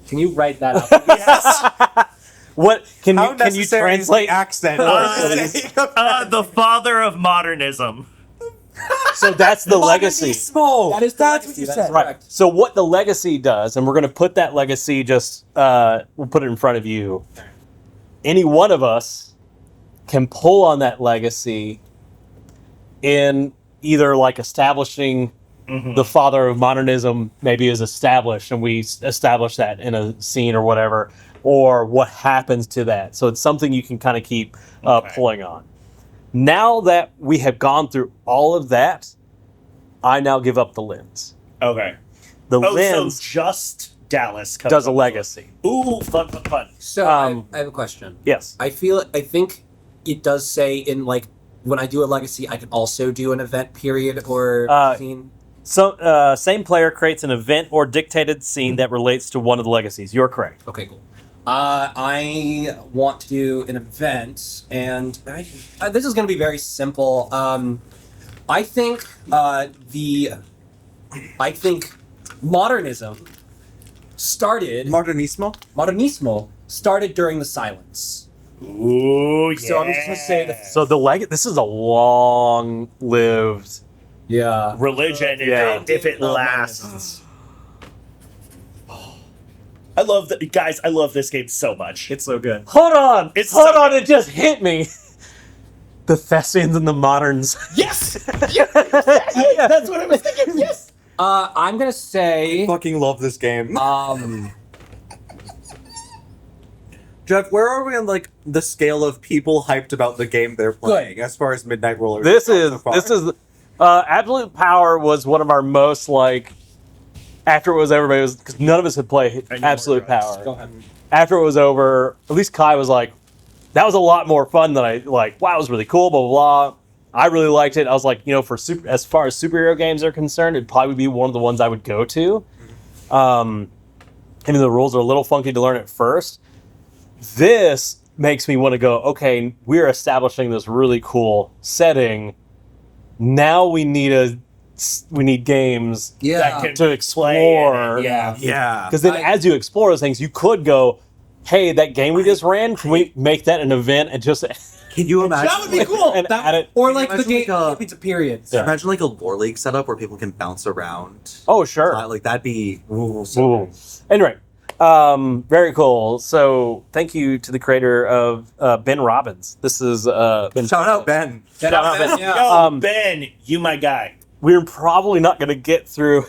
Can you write that up? What can How you can you necessary is the translate? accent? The father of modernism. So that's the legacy. Small. That is the That's legacy, what you that said. is Right. correct. So what the legacy does, and we're going to put that legacy just we'll put it in front of you. Any one of us can pull on that legacy in either like establishing the father of modernism maybe is established and we establish that in a scene or whatever, or what happens to that. So it's something you can kind of keep pulling on. Now that we have gone through all of that, I now give up the lens. Okay. The So lens just Dallas comes does a up. legacy. Ooh, fun. So I have a question. Yes. I think it does say in like when I do a legacy, I can also do an event period or scene. So, same player creates an event or dictated scene that relates to one of the legacies. You're correct. Okay, cool. I want to do an event, and this is going to be very simple. I think modernism started. Modernismo. Started during the silence. Ooh, yeah. So I'm just going to say that. So this is a long-lived. Yeah. Religion, Yeah. if it lasts. I love that, guys. I love this game so much. It's so good. Hold on. It's Hold so on. good. It just hit me. The Thespians and the Moderns. Yes, that's what I was thinking. Yes. I'm going to say. Fucking love this game. Jeff, where are we on like the scale of people hyped about the game they're playing as far as Midnight Rollers? This has gone is so far? Absolute Power was one of our most like. After it was everybody was because none of us had played Absolute Power. Go ahead. After it was over, at least Kai was like, that was a lot more fun than I like. Wow, it was really cool. Blah blah blah. I really liked it. I was like, as far as superhero games are concerned, it'd probably be one of the ones I would go to. I mean, the rules are a little funky to learn at first. This makes me want to go, okay, we're establishing this really cool setting. Now we need games Yeah. to explore. Yeah. Yeah. Because then as you explore those things, you could go, hey, that game we just ran, can we make that an event and just Can you imagine? That would be cool. and add it? Or like the Imagine game. like It's a period. Yeah. Imagine like a lore league setup where people can bounce around. Oh, sure. Like that'd be Ooh. Anyway, very cool. So thank you to the creator of Ben Robbins. This is Ben. Shout out Ben. Shout out, Ben, yeah. Yo, Ben, you my guy. We're probably not going to get through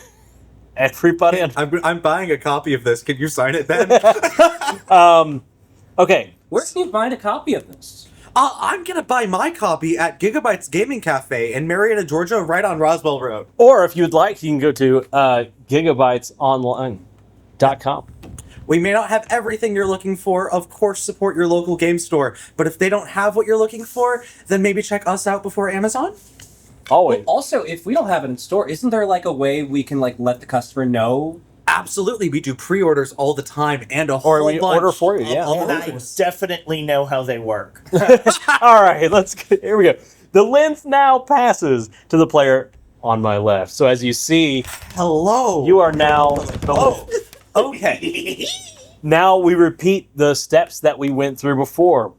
everybody. I'm buying a copy of this. Can you sign it, Ben? Okay. Where can you find a copy of this? I'm gonna buy my copy at Gigabytes Gaming Cafe in Marietta, Georgia, right on Roswell Road. Or if you'd like, you can go to gigabytesonline.com. We may not have everything you're looking for. Of course, support your local game store. But if they don't have what you're looking for, then maybe check us out before Amazon. Always. Also, if we don't have it in store, isn't there like a way we can like let the custoster know? Absolutely, we do pre-orders all the time and a Or whole we bunch order for you, of yeah. other And I orders. definitely know how they work. All right, here we go. The lens now passes to the player on my left. So as you see, Hello. you are now Okay. Now we repeat the steps that we went through before.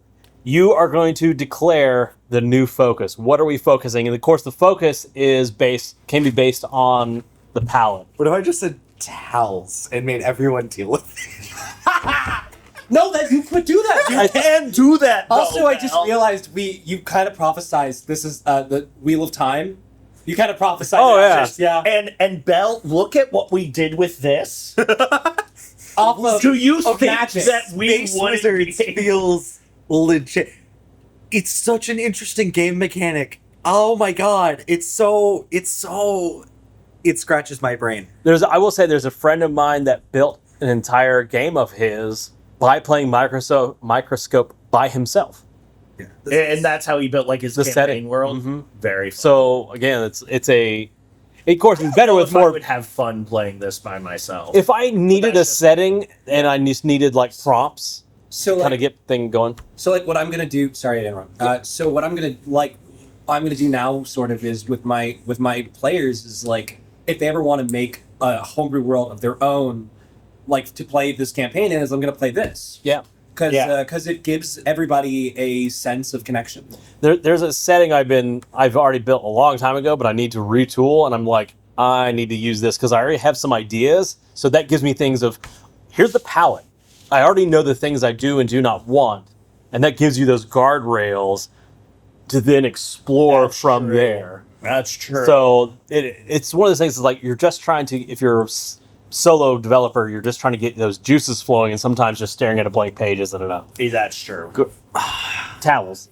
You are going to declare the new focus. What are we focusing? And of course, the focus can be based on the palette. What if I just said towels and made everyone deal with it? No, that you could do that. You can do that. Also, though, I just Mel. realized you kind of prophesized. This is the Wheel of Time. You kind of prophesized. Oh, that. yeah. And Belle, look at what we did with this. Off of, Do you of think magic. that we Space wouldn't Wizards be- feels legit. It's such an interesting game mechanic. Oh my god, it scratches my brain. I will say there's a friend of mine that built an entire game of his by playing Microscope by himself. Yeah. And that's how he built like his The campaign setting. world. Mhm. Very fun. So again, of course, it's better with if I more. would have fun playing this by myself. If I needed a That's just- setting and I just needed like prompts, So kind of like, get thing going. so like what I'm gonna do. Sorry to interrupt. So what I'm gonna do now, sort of, is with my players is like if they ever want to make a homebrew world of their own, like to play this campaign in, is I'm gonna play this. Yeah. Because it gives everybody a sense of connection. There's a setting I've already built a long time ago, but I need to retool, and I'm like, I need to use this because I already have some ideas. So that gives me things of, here's the palette. I already know the things I do and do not want. and that gives you those guardrails to then explore That's from true. there. That's true. So it's one of those things. Is like you're just trying to, if you're a solo developer, you're just trying to get those juices flowing, and sometimes just staring at a blank page isn't enough. That's true. Towels.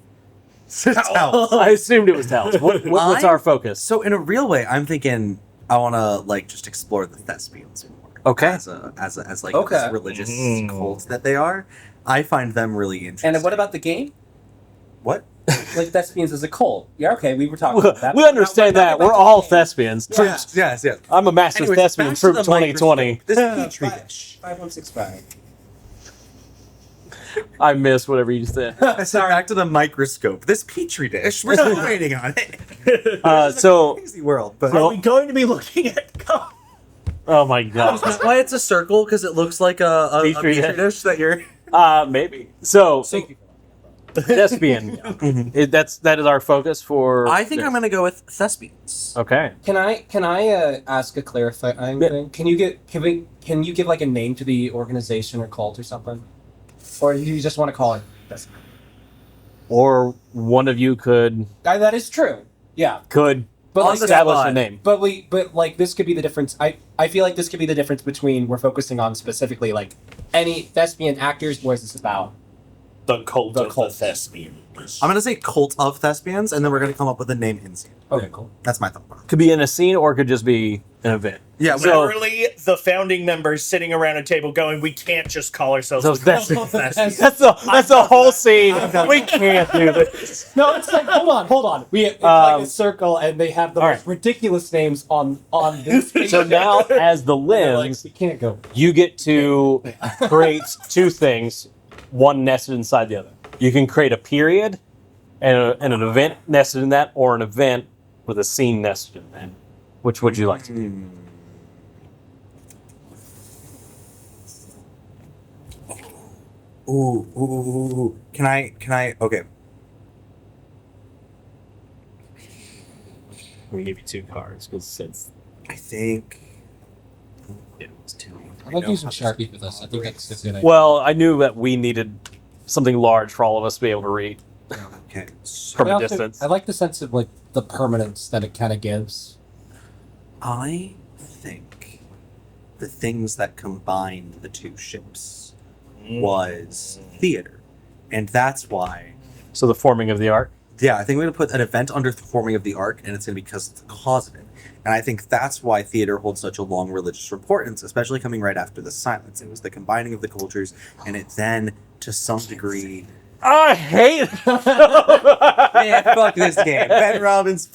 Towels. I assumed it was towels. What's our focus? So in a real way, I'm thinking I want to like just explore the thespians more. Okay. As like Okay. this religious cult that they are, I find them really interesting. And what about the game? what? Like thespians as a cult? Yeah, okay, we were talking about that. We understand Now that. we're We're back to all the game. thespians. Yes. I'm a master Anyways, thespian, back to Troop the 2020. microscope. This petri dish. 5165. I missed whatever you said. I said back to the microscope. This petri dish. We're still waiting on it. So, Crazy world, but Are we going to be looking at? oh my god. that's why it's a circle because it looks like a Petri petri dish. dish that you're. Maybe. So, Thank you. thespian. That is our focus for. I think this. I'm gonna go with thespians. Okay. Can I ask a clarifying Yeah. thing? Can you give like a name to the organization or cult or something? Or do you just want to call it this? Or one of you could That is true. Yeah. But like, establish a spot. name. But like this could be the difference. I feel like this could be the difference between we're focusing on specifically like any thespian actors. What is this about? The cult The of cult. the thespians. I'm gonna say cult of thespians, and then we're gonna come up with a name in scene. Okay, cool. That's my thought. Could be in a scene or it could just be an event. Yeah. So- Literally, the founding members sitting around a table going, "We can't just call ourselves So the that's cult of thespians." that's the whole scene. We can't do this. No, it's like hold on. It's like a circle, and they have the all most ridiculous names on this. So now, as the They're like, limbs, we can't go. you get to create two things, one nested inside the other. You can create a period and an event nested in that, or an event with a scene nested in that. Which would you like to do? Ooh. Can I? Okay. We give you two cards because since I think. It was two. I like using Sharpie for this. I think that's a good idea. well, I knew that we needed something large for all of us to be able to read Okay. So from I a also- distance. I like the sense of like the permanence that it kind of gives. I think the things that combined the two ships was theater, and that's why. So the forming of the art. Yeah, I think we're gonna put an event under the forming of the arc, and it's gonna be because it's the cause of it. And I think that's why theater holds such a long religious importance, especially coming right after the silence. It was the combining of the cultures, and it then, to some degree, I hate. man, fuck this game. Ben Robbins.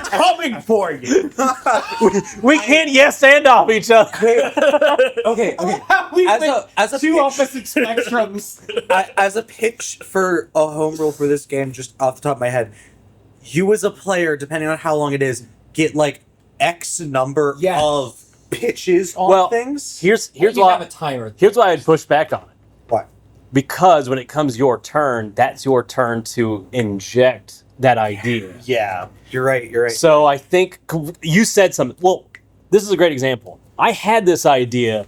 Coming for you. We can't yes and off each other. Okay. As a two pitch- opposite spectrums. as a pitch for a home rule for this game, just off the top of my head, you as a player, depending on how long it is, get like X number Yes. of pitches on Well, things. Here's You have a why timer. here's why I'd push back on it. What? Because when it comes your turn, that's your turn to inject that idea. Yeah. You're right. So I think you said something. Well, this is a great example. I had this idea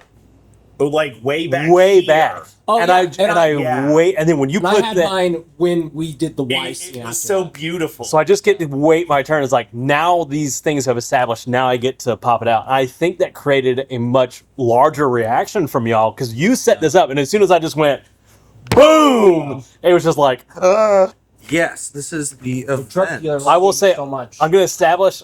Like way back. way here. back, Oh, and yeah, I and and I- I yeah. wait, and then when you And I put had that, mine when we did the Y It scene. was after so that. beautiful. so I just get to wait my turn. It's like now these things have established. Now I get to pop it out. I think that created a much larger reaction from y'all because you set this up, and as soon as I just went, boom, it was just like. Yes, this is the Drug event. dealer I will loves say so much. I'm gonna establish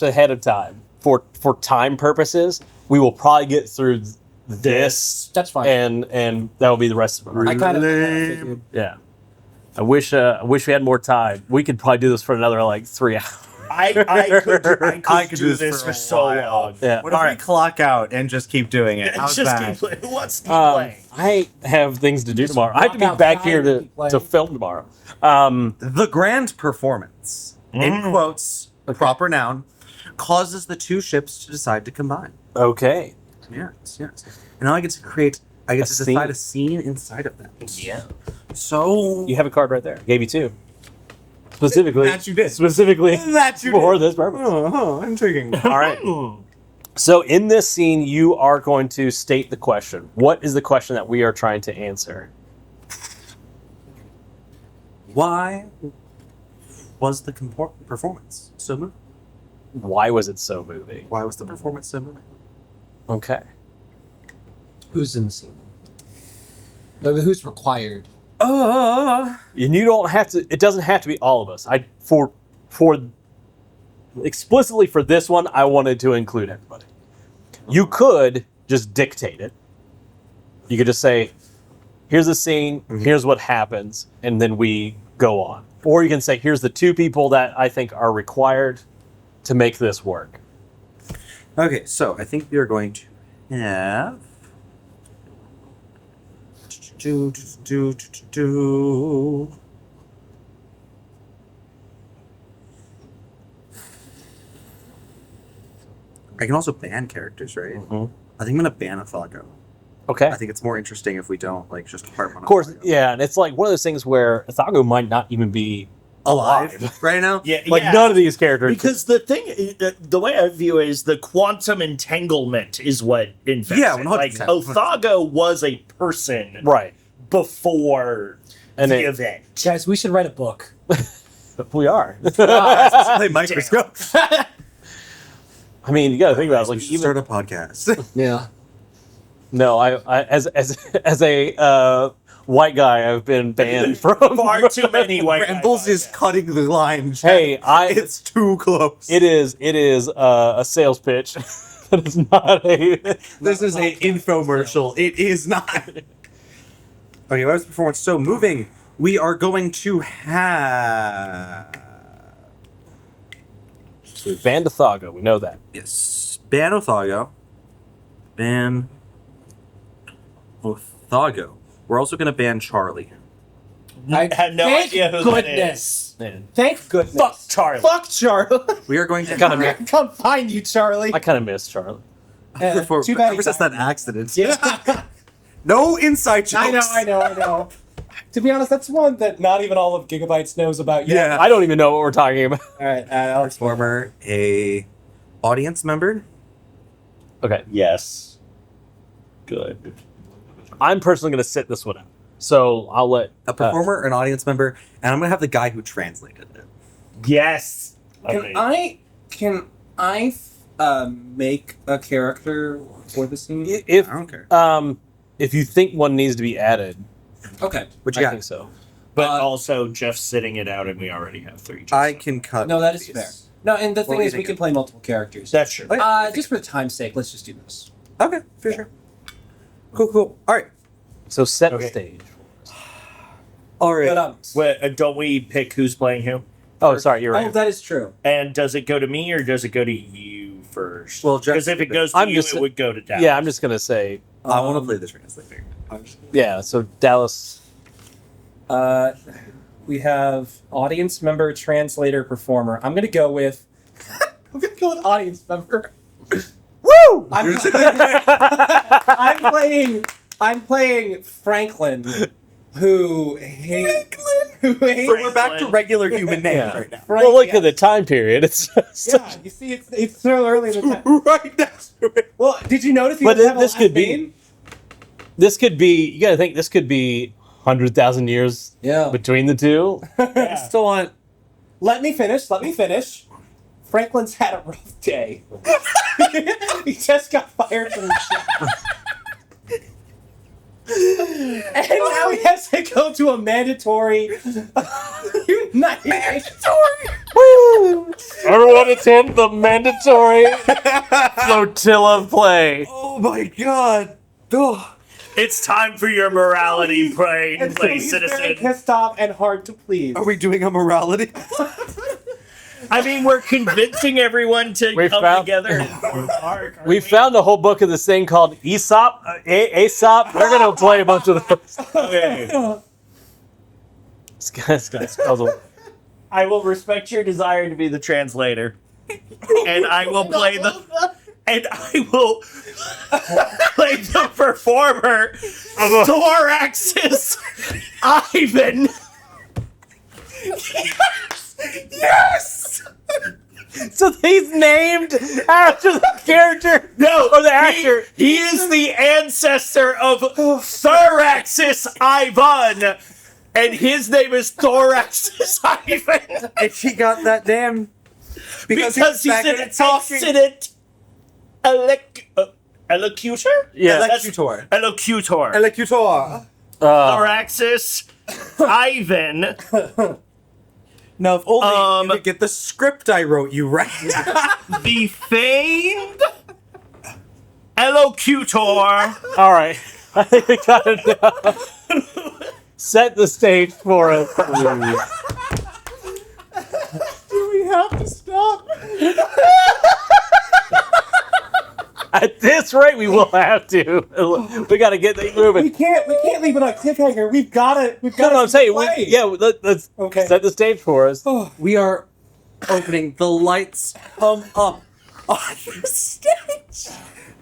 ahead of time for time purposes. We will probably get through this, That's fine. and that will be the rest of it. I kind of figured. Yeah. I wish we had more time. We could probably do this for another like 3 hours. I could do this for so long. Yeah. What if we clock out and just keep doing it? How's Just that? keep playing. Let's keep playing. I have things to do tomorrow. I have to be knock out back time here and keep playing. to film tomorrow. The grand performance, in quotes, proper noun, causes the two ships to decide to combine. Okay. Yes. And now I get to create. I get A to scene. decide a scene inside of that. Yeah. So You have a card right there. Gave you two. Specifically. That you did. Specifically that you for did. this purpose. Oh, intriguing. All right. So in this scene, you are going to state the question. What is the question that we are trying to answer? Why was the performance so moving? Why was it so moving? Why was the performance so moving? Okay. Who's in the scene? Who's required? And you don't have to. It doesn't have to be all of us. For explicitly for this one, I wanted to include everybody. You could just dictate it. You could just say, "Here's the scene. Here's what happens," and then we go on. Or you can say, "Here's the two people that I think are required to make this work." Okay, so I think we are going to have. I can also ban characters, right? Mhm. I think I'm gonna ban Athago. Okay. I think it's more interesting if we don't like just harp on. Of course, Athago. yeah, and it's like one of those things where Athago might not even be alive right now. Yeah, like none of these characters. Because the thing, the way I view it is the quantum entanglement is what infects Yeah, it. Like 100%. Othago was a person Right. before And the it- event. Guys, we should write a book. We are. Play Microscope. I mean, you got to think about it. We Like should even start a podcast. Yeah. no, I as a white guy, I've been banned from Far too many white Rambles is cutting the line. Jeff. Hey, it's too close. It is a sales pitch. That is not a. This is an infomercial. It is not. Okay, why was the performance so moving? We are going to have Ban Athago, we know that. yes, ban Othago. Ban Othago. We're also going to ban Charlie. I had no Thank idea who goodness. that is. Thank goodness. Fuck Charlie. Fuck Charlie. We are going to Kinda have Come find you, Charlie. I kind of miss Charlie. Too bad. ever since that accident. Yeah. No inside jokes. I know. To be honest, that's one that not even all of Gigabytes knows about yet. Yeah. I don't even know what we're talking about. All right, Alex. Former a audience member. Okay, Yes. Good. I'm personally going to sit this one out. So I'll let A performer, an audience member, and I'm gonna have the guy who translated it. Yes. Can I make a character for the scene? if I don't care. if you think one needs to be added, Okay. What I you got? think so. But Uh, also, Jeff's sitting it out, and we already have 3. I can cut. No, that is these. fair. No, and the What thing were you is, we thinking? can play multiple characters. That's true. Okay. Just for time's sake, let's just do this. Okay, for sure. Cool. All right. So set the Okay. stage. All right. But Wait, don't we pick who's playing who? Oh, sorry, you're oh, right. that is true. And does it go to me or does it go to you first? Well, Jeff- because if it goes to I'm you, just- it would go to Dallas. Yeah, I'm just gonna say I want to play the translator. yeah. So Dallas. We have audience member, translator, performer. I'm gonna go with. I'm gonna go with audience member. Woo! I'm playing Franklin, who hates. Who hates. So we're back to regular human names Yeah. right now. Well, look at the time period. It's Yeah, you see, it's so early in the time. Right next to it. Well, did you notice? He But doesn't have a this last could be- name? this could be. You got to think this could be 100,000 years Yeah. between the two. I still want. Let me finish. Franklin's had a rough day. He just got fired from the job. And now he has to go to a mandatory night. Woo! Everyone attend the mandatory flotilla play. Oh my god. Oh. It's time for your morality play, And so play he's very citizen. pissed off and hard to please. Are we doing a morality? I mean, we're convincing everyone to We come found- together and form an arc. aren't We found a whole book of this thing called Aesop. Aesop. We're gonna play a bunch of those. Okay. This guy's puzzle. I will respect your desire to be the translator, and I will play the. And I will play the performer, Thoraxis Ivan. Yes. So he's named after the character. No, Or the actor. He is the ancestor of Thoraxis Ivan. And his name is Thorax Ivan. And she got that damn Because he's he's back an at talking. accident elocutor? Yeah, That's- elocutor. Elocutor. Elocutor. Thoraxis Ivan. No, if only you Um, could get the script I wrote you right. The famed elocutor. All right. I think we got enough. Set the stage for it. Do we have to stop? At this rate, we will have to. We got to get things moving. We can't leave it on cliffhanger. We've got to. No, I'm saying, play. let's Okay. set the stage for us. We are opening. The lights come up on the stage.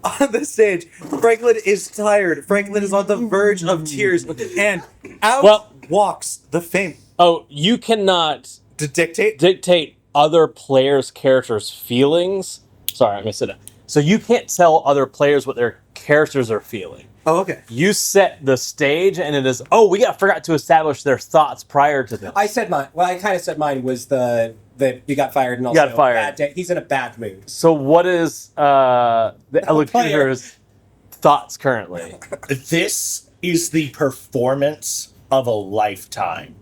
On the stage, Franklin is tired. Franklin is on the verge of tears, and out walks the fame. Oh, you cannot To dictate. dictate other players' characters' feelings. Sorry, I missed it. So you can't tell other players what their characters are feeling. Oh, okay. You set the stage, and it is, forgot to establish their thoughts prior to this. I said mine. Well, I kind of said mine was the you got fired and also Got fired. Bad day. He's in a bad mood. So what is the elocutor's thoughts currently? This is the performance of a lifetime.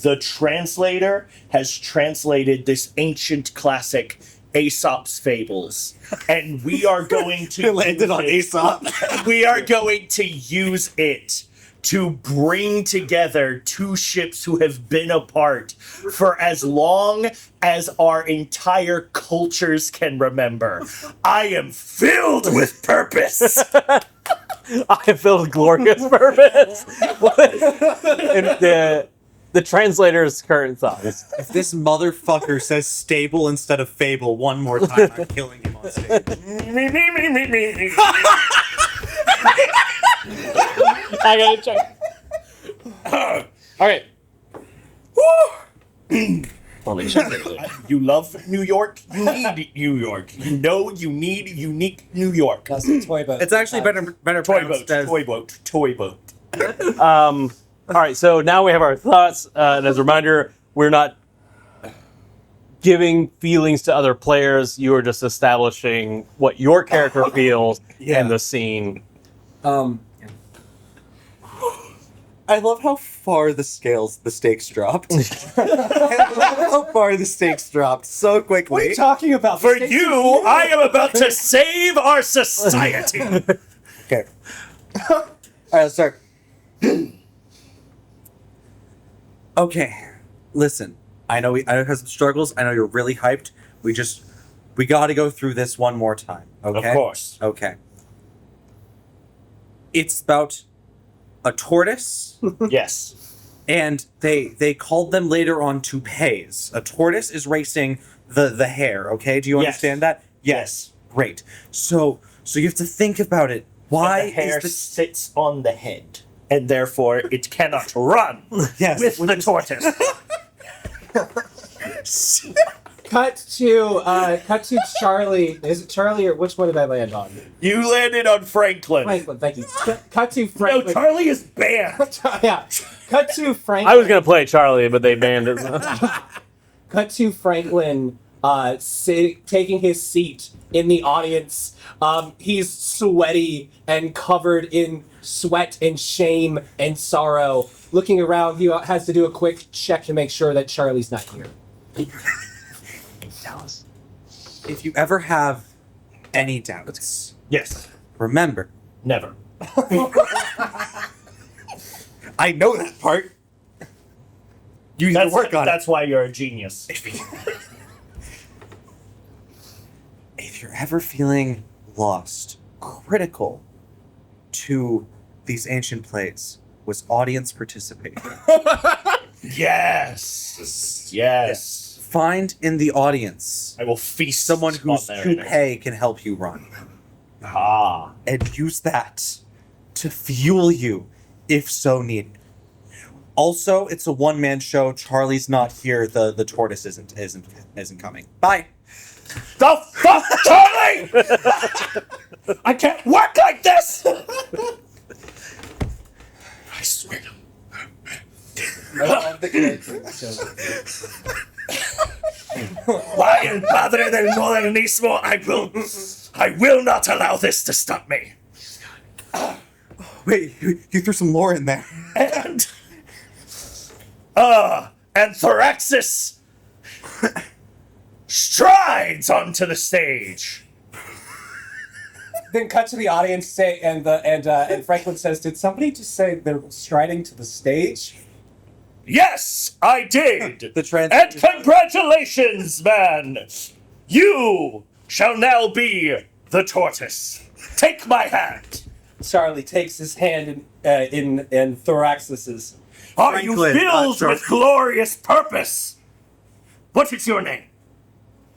The translator has translated this ancient classic, Aesop's Fables, and we are going to It landed on use it- Aesop. We are going to use it to bring together two ships who have been apart for as long as our entire cultures can remember. I am filled with purpose. I feel glorious purpose. And the translator's current thoughts. If this motherfucker says stable instead of fable one more time, I'm killing him on stage. I gotta check. Okay. Holy shit. You love New York? You need New York. You know you need unique New York. That's the toy boat. It's actually better Toy pronounced boat, as toy boat, toy boat. All right, so now we have our thoughts. And as a reminder, we're not giving feelings to other players. You are just establishing what your character feels in the scene. I love how far the stakes dropped. I love how far the stakes dropped so What are quickly. you talking about? For you, I am about to save our society. Okay. All right, let's start. Okay, listen. I know we have some struggles. I know you're really hyped. We got to go through this one more time. Okay. Of course. Okay. It's about a tortoise, Yes. and they called them later on toupees. A tortoise is racing the hare. Okay, do you Yes. understand that? Yes. Great. So you have to think about it. Why the hair is this? sits on the head, and therefore it cannot run Yes. with the tortoise. Cut to Charlie. Is it Charlie or which one did I land on? You landed on Franklin. Franklin, thank you. Cut to No, Franklin. Charlie is banned. Yeah. Cut to Franklin. I was going to play Charlie, but they banned it. Cut to Franklin taking his seat in the audience. He's sweaty and covered in sweat and shame and sorrow. Looking around, he has to do a quick check to make sure that Charlie's not here. Dallas. If you ever have any doubts, Yes. remember. Never. I know that part. You need to work on it. That's why you're a genius. If you're ever feeling lost, critical to these ancient plays was audience participation. Yes. Yes. Find in the audience I will feast someone on whose their energy. toupee can help you run, Ah. and use that to fuel you if so needed. Also, it's a one-man show. Charlie's not here. The tortoise isn't coming. Bye. The fuck, Charlie! I can't work like this! I swear to Of the characters. Lion padre del modernismo, I will not allow this to stop me. Wait, you threw some lore in there. And Thoraxis strides onto the stage. Then cut to the audience, and Franklin says, "Did somebody just say they're striding to the stage?" Yes, I did. And congratulations, man. You shall now be the tortoise. Take my hand. Charlie takes his hand in Thoraxis's. Are Franklin, you filled with glorious purpose? What is your name?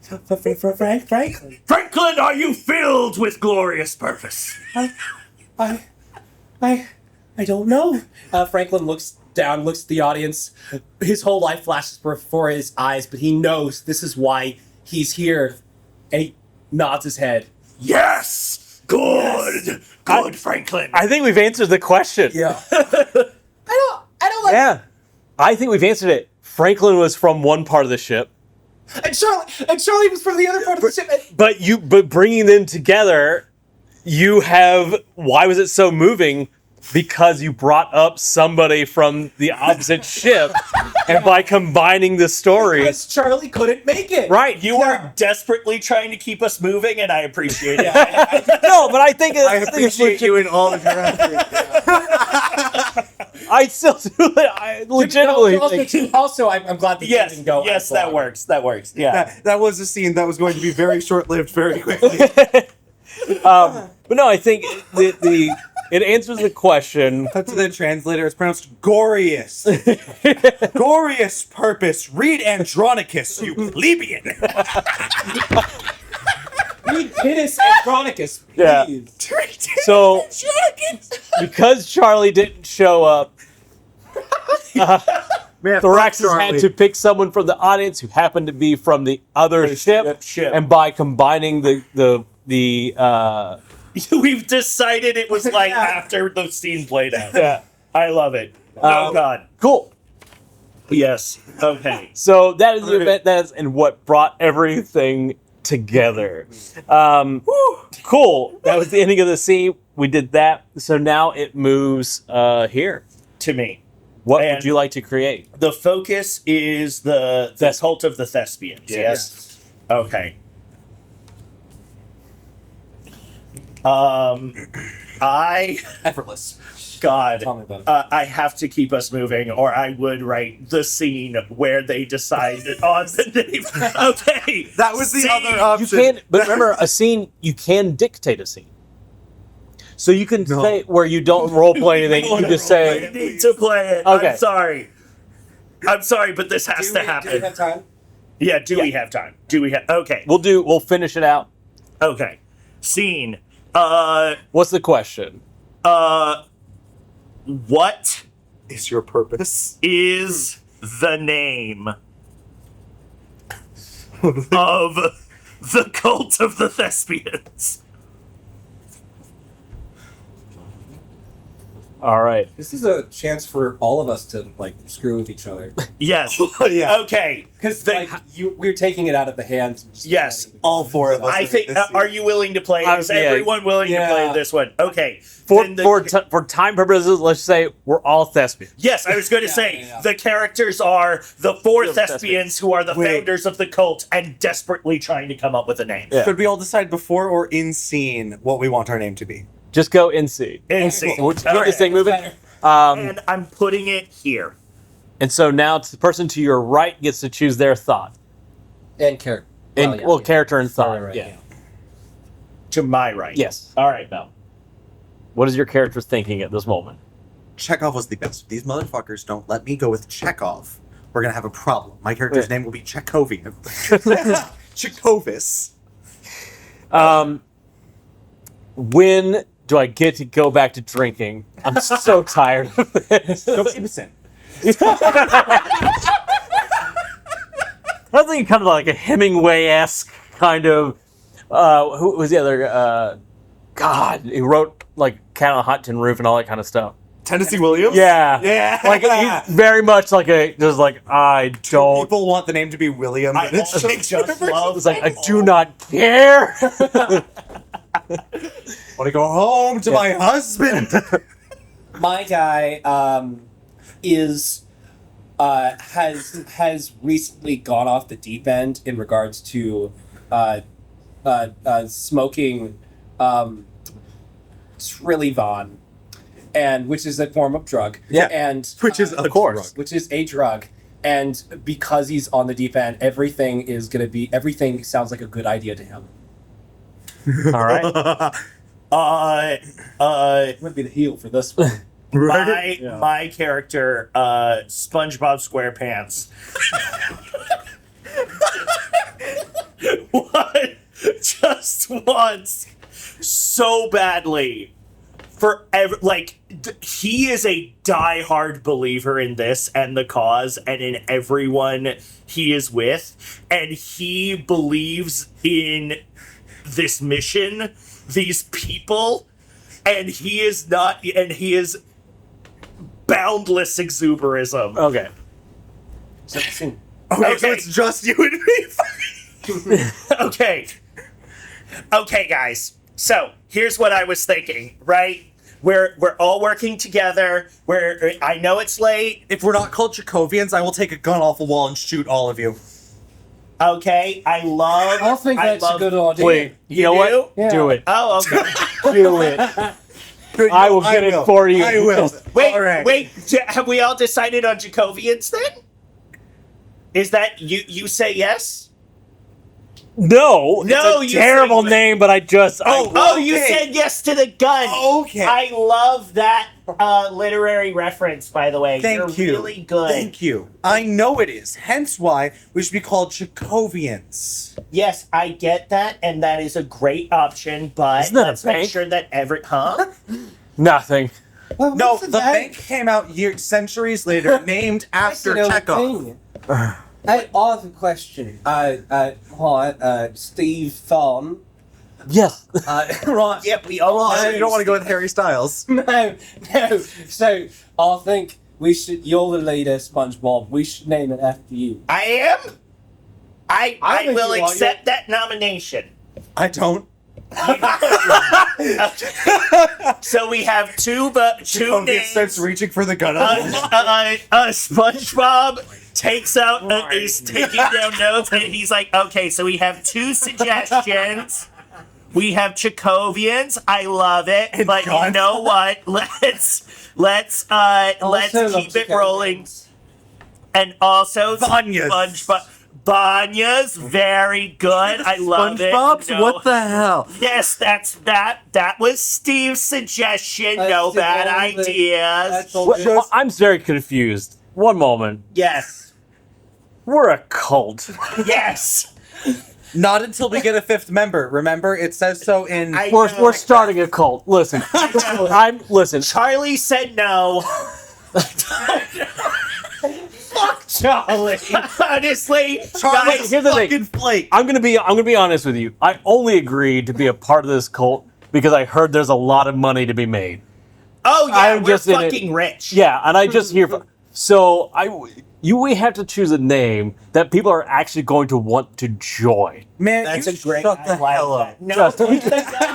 Franklin. Franklin, are you filled with glorious purpose? I don't know. Franklin looks down, looks at the audience. His whole life flashes before his eyes, but he knows this is why he's here. And he nods his head. Yes! Good! Good, Franklin. I think we've answered the question. Yeah. I don't like. Yeah. I think we've answered it. Franklin was from one part of the ship, And Charlie was from the other part of the ship. but bringing them together, you have. Why was it so moving? Because you brought up somebody from the opposite ship, and by combining the stories, Because Charlie couldn't make it. right? You are desperately trying to keep us moving, and I appreciate it. No, but I think I appreciate you in all of your efforts. I still do it. I legitimately think. Also, I'm glad that you Yes, didn't go. yes, that works. That works. Yeah. That was a scene that was going to be very short-lived very quickly. But no, I think it answers the question. Cut to the translator. It's pronounced Gorius. Gorius purpose. Read Andronicus, you plebeian. Read Pittis Andronicus, Yeah. please. So, because Charlie didn't show up, Thoraxis had to pick someone from the audience who happened to be from the other ship, and by combining the We've decided it was like after the scene played out. yeah, I love it. Oh, God. cool. Yes. Okay. So that is the event. That is and what brought everything together. Cool. That was the ending of the scene. We did that. So now it moves here. To me. What And- would you like to create? The focus is the cult of the thespians, yes? Okay. I... Effortless. God. Tell me about it. I have to keep us moving, or I would write the scene where they decided on the name. Okay. That was the Scene. other You option. can, but remember, a scene, you can dictate a scene. So you can say where you don't role play anything. You can just I say, need to play it. Okay. I'm sorry. I'm sorry, but this has to happen. Do we have time? Yeah, do we have time? Do we have... Okay. we'll finish it out. Okay. Scene. What's the question? What Is your purpose? is the name of the cult of the thespians? All right. This is a chance for all of us to like screw with each other. Yes. Yeah. Okay. Because like we're taking it out of the hands. And just Yes. letting- All four of us. I think. Are you willing to play? Is Yeah. everyone willing to play this one? Okay. Then the- For time purposes, let's say we're all thespians. Yes, I was going to say yeah. the characters are the four The thespians who are the Wait. founders of the cult and desperately trying to come up with a name. Yeah. Could we all decide before or in scene what we want our name to be? Just go in scene. Insane. We'll keep All this right. thing moving. And I'm putting it here. And so now the person to your right gets to choose their thought. And character. And character and thought. Right, yeah. To my right. Yes. All right, Mel. What is your character thinking at this moment? Chekhov was the best. These motherfuckers don't let me go with Chekhov. We're gonna have a problem. My character's name will be Chekhovian. Chekhovis. When do I get to go back to drinking? I'm so tired of this. Go Ibsen. I was thinking kind of like a Hemingway-esque kind of. Who was the other? God, he wrote like Cat on a Hot Tin Roof and all that kind of stuff. Tennessee Williams? Yeah. Yeah. Like he's very much like I don't. People want the name to be William. I and it's also Shakespeare. just love. It's like I do not care. Want to go home to my husband. My guy has recently gone off the deep end in regards to smoking Trillivan, and which is a form of drug. Yeah. And Which is a drug. which is a drug. And because he's on the deep end, everything sounds like a good idea to him. All right. Would be the heel for this one. My character, SpongeBob SquarePants, just wants so badly forever. Like he is a diehard believer in this and the cause, and in everyone he is with, and he believes in this mission, these people, and he is boundless exuberism. Okay. Okay, so it's just you and me. Okay, guys. So here's what I was thinking. Right, we're all working together. I know it's late. If we're not called Jacovians, I will take a gun off a wall and shoot all of you. Okay, I think that's a good idea. Wait. You know what? Yeah. Do it. Oh, okay. Do it. I will get it for you. I will. Wait, All right. wait. Have we all decided on Jacovians then? Is that you say yes? No. No, It's you a terrible said- name, but I just. Oh, you Okay. said yes to the gun. Okay. I love that literary reference, by the way. Thank You're you. really good. Thank you. I know it is. Hence why we should be called Jacovians. Yes, I get that, and that is a great option, but Isn't that a let's make bank? sure that Nothing. No, the bank came out centuries later, named after Chekhov. I have a question. Hi, Steve Thorne. Yes. Right. Yep, we all Oh, you don't want to go with Harry Styles. No. So I think we should. You're the leader, SpongeBob. We should name it after you. I am. I think will you are. accept that nomination. I don't. So we have two Jacovian names. starts reaching for the gun. SpongeBob takes out is taking down notes, and he's like, "Okay, so we have two suggestions. We have Jacovians. I love it, And but you guns. know what? Let's keep it rolling." And also Banyas. SpongeBob. Banyas, very good. I love SpongeBob's? it. No- What the hell? Yes, that was Steve's suggestion. No That's bad all the- ideas. That's all. Well, I'm very confused. One moment. Yes. We're a cult. Yes. Not until we get a fifth member. Remember, it says so in. I We're, know. we're starting a cult. Listen. Listen. Charlie said no. Fuck Charlie. Honestly, Charlie's guys, here's the thing. fucking flake. I'm gonna be honest with you. I only agreed to be a part of this cult because I heard there's a lot of money to be made. oh yeah, I'm we're just in it. fucking rich. Yeah, and I just hear. So we have to choose a name that people are actually going to want to join. Man, That's you a great. shut the I like hell up. that. No, Just-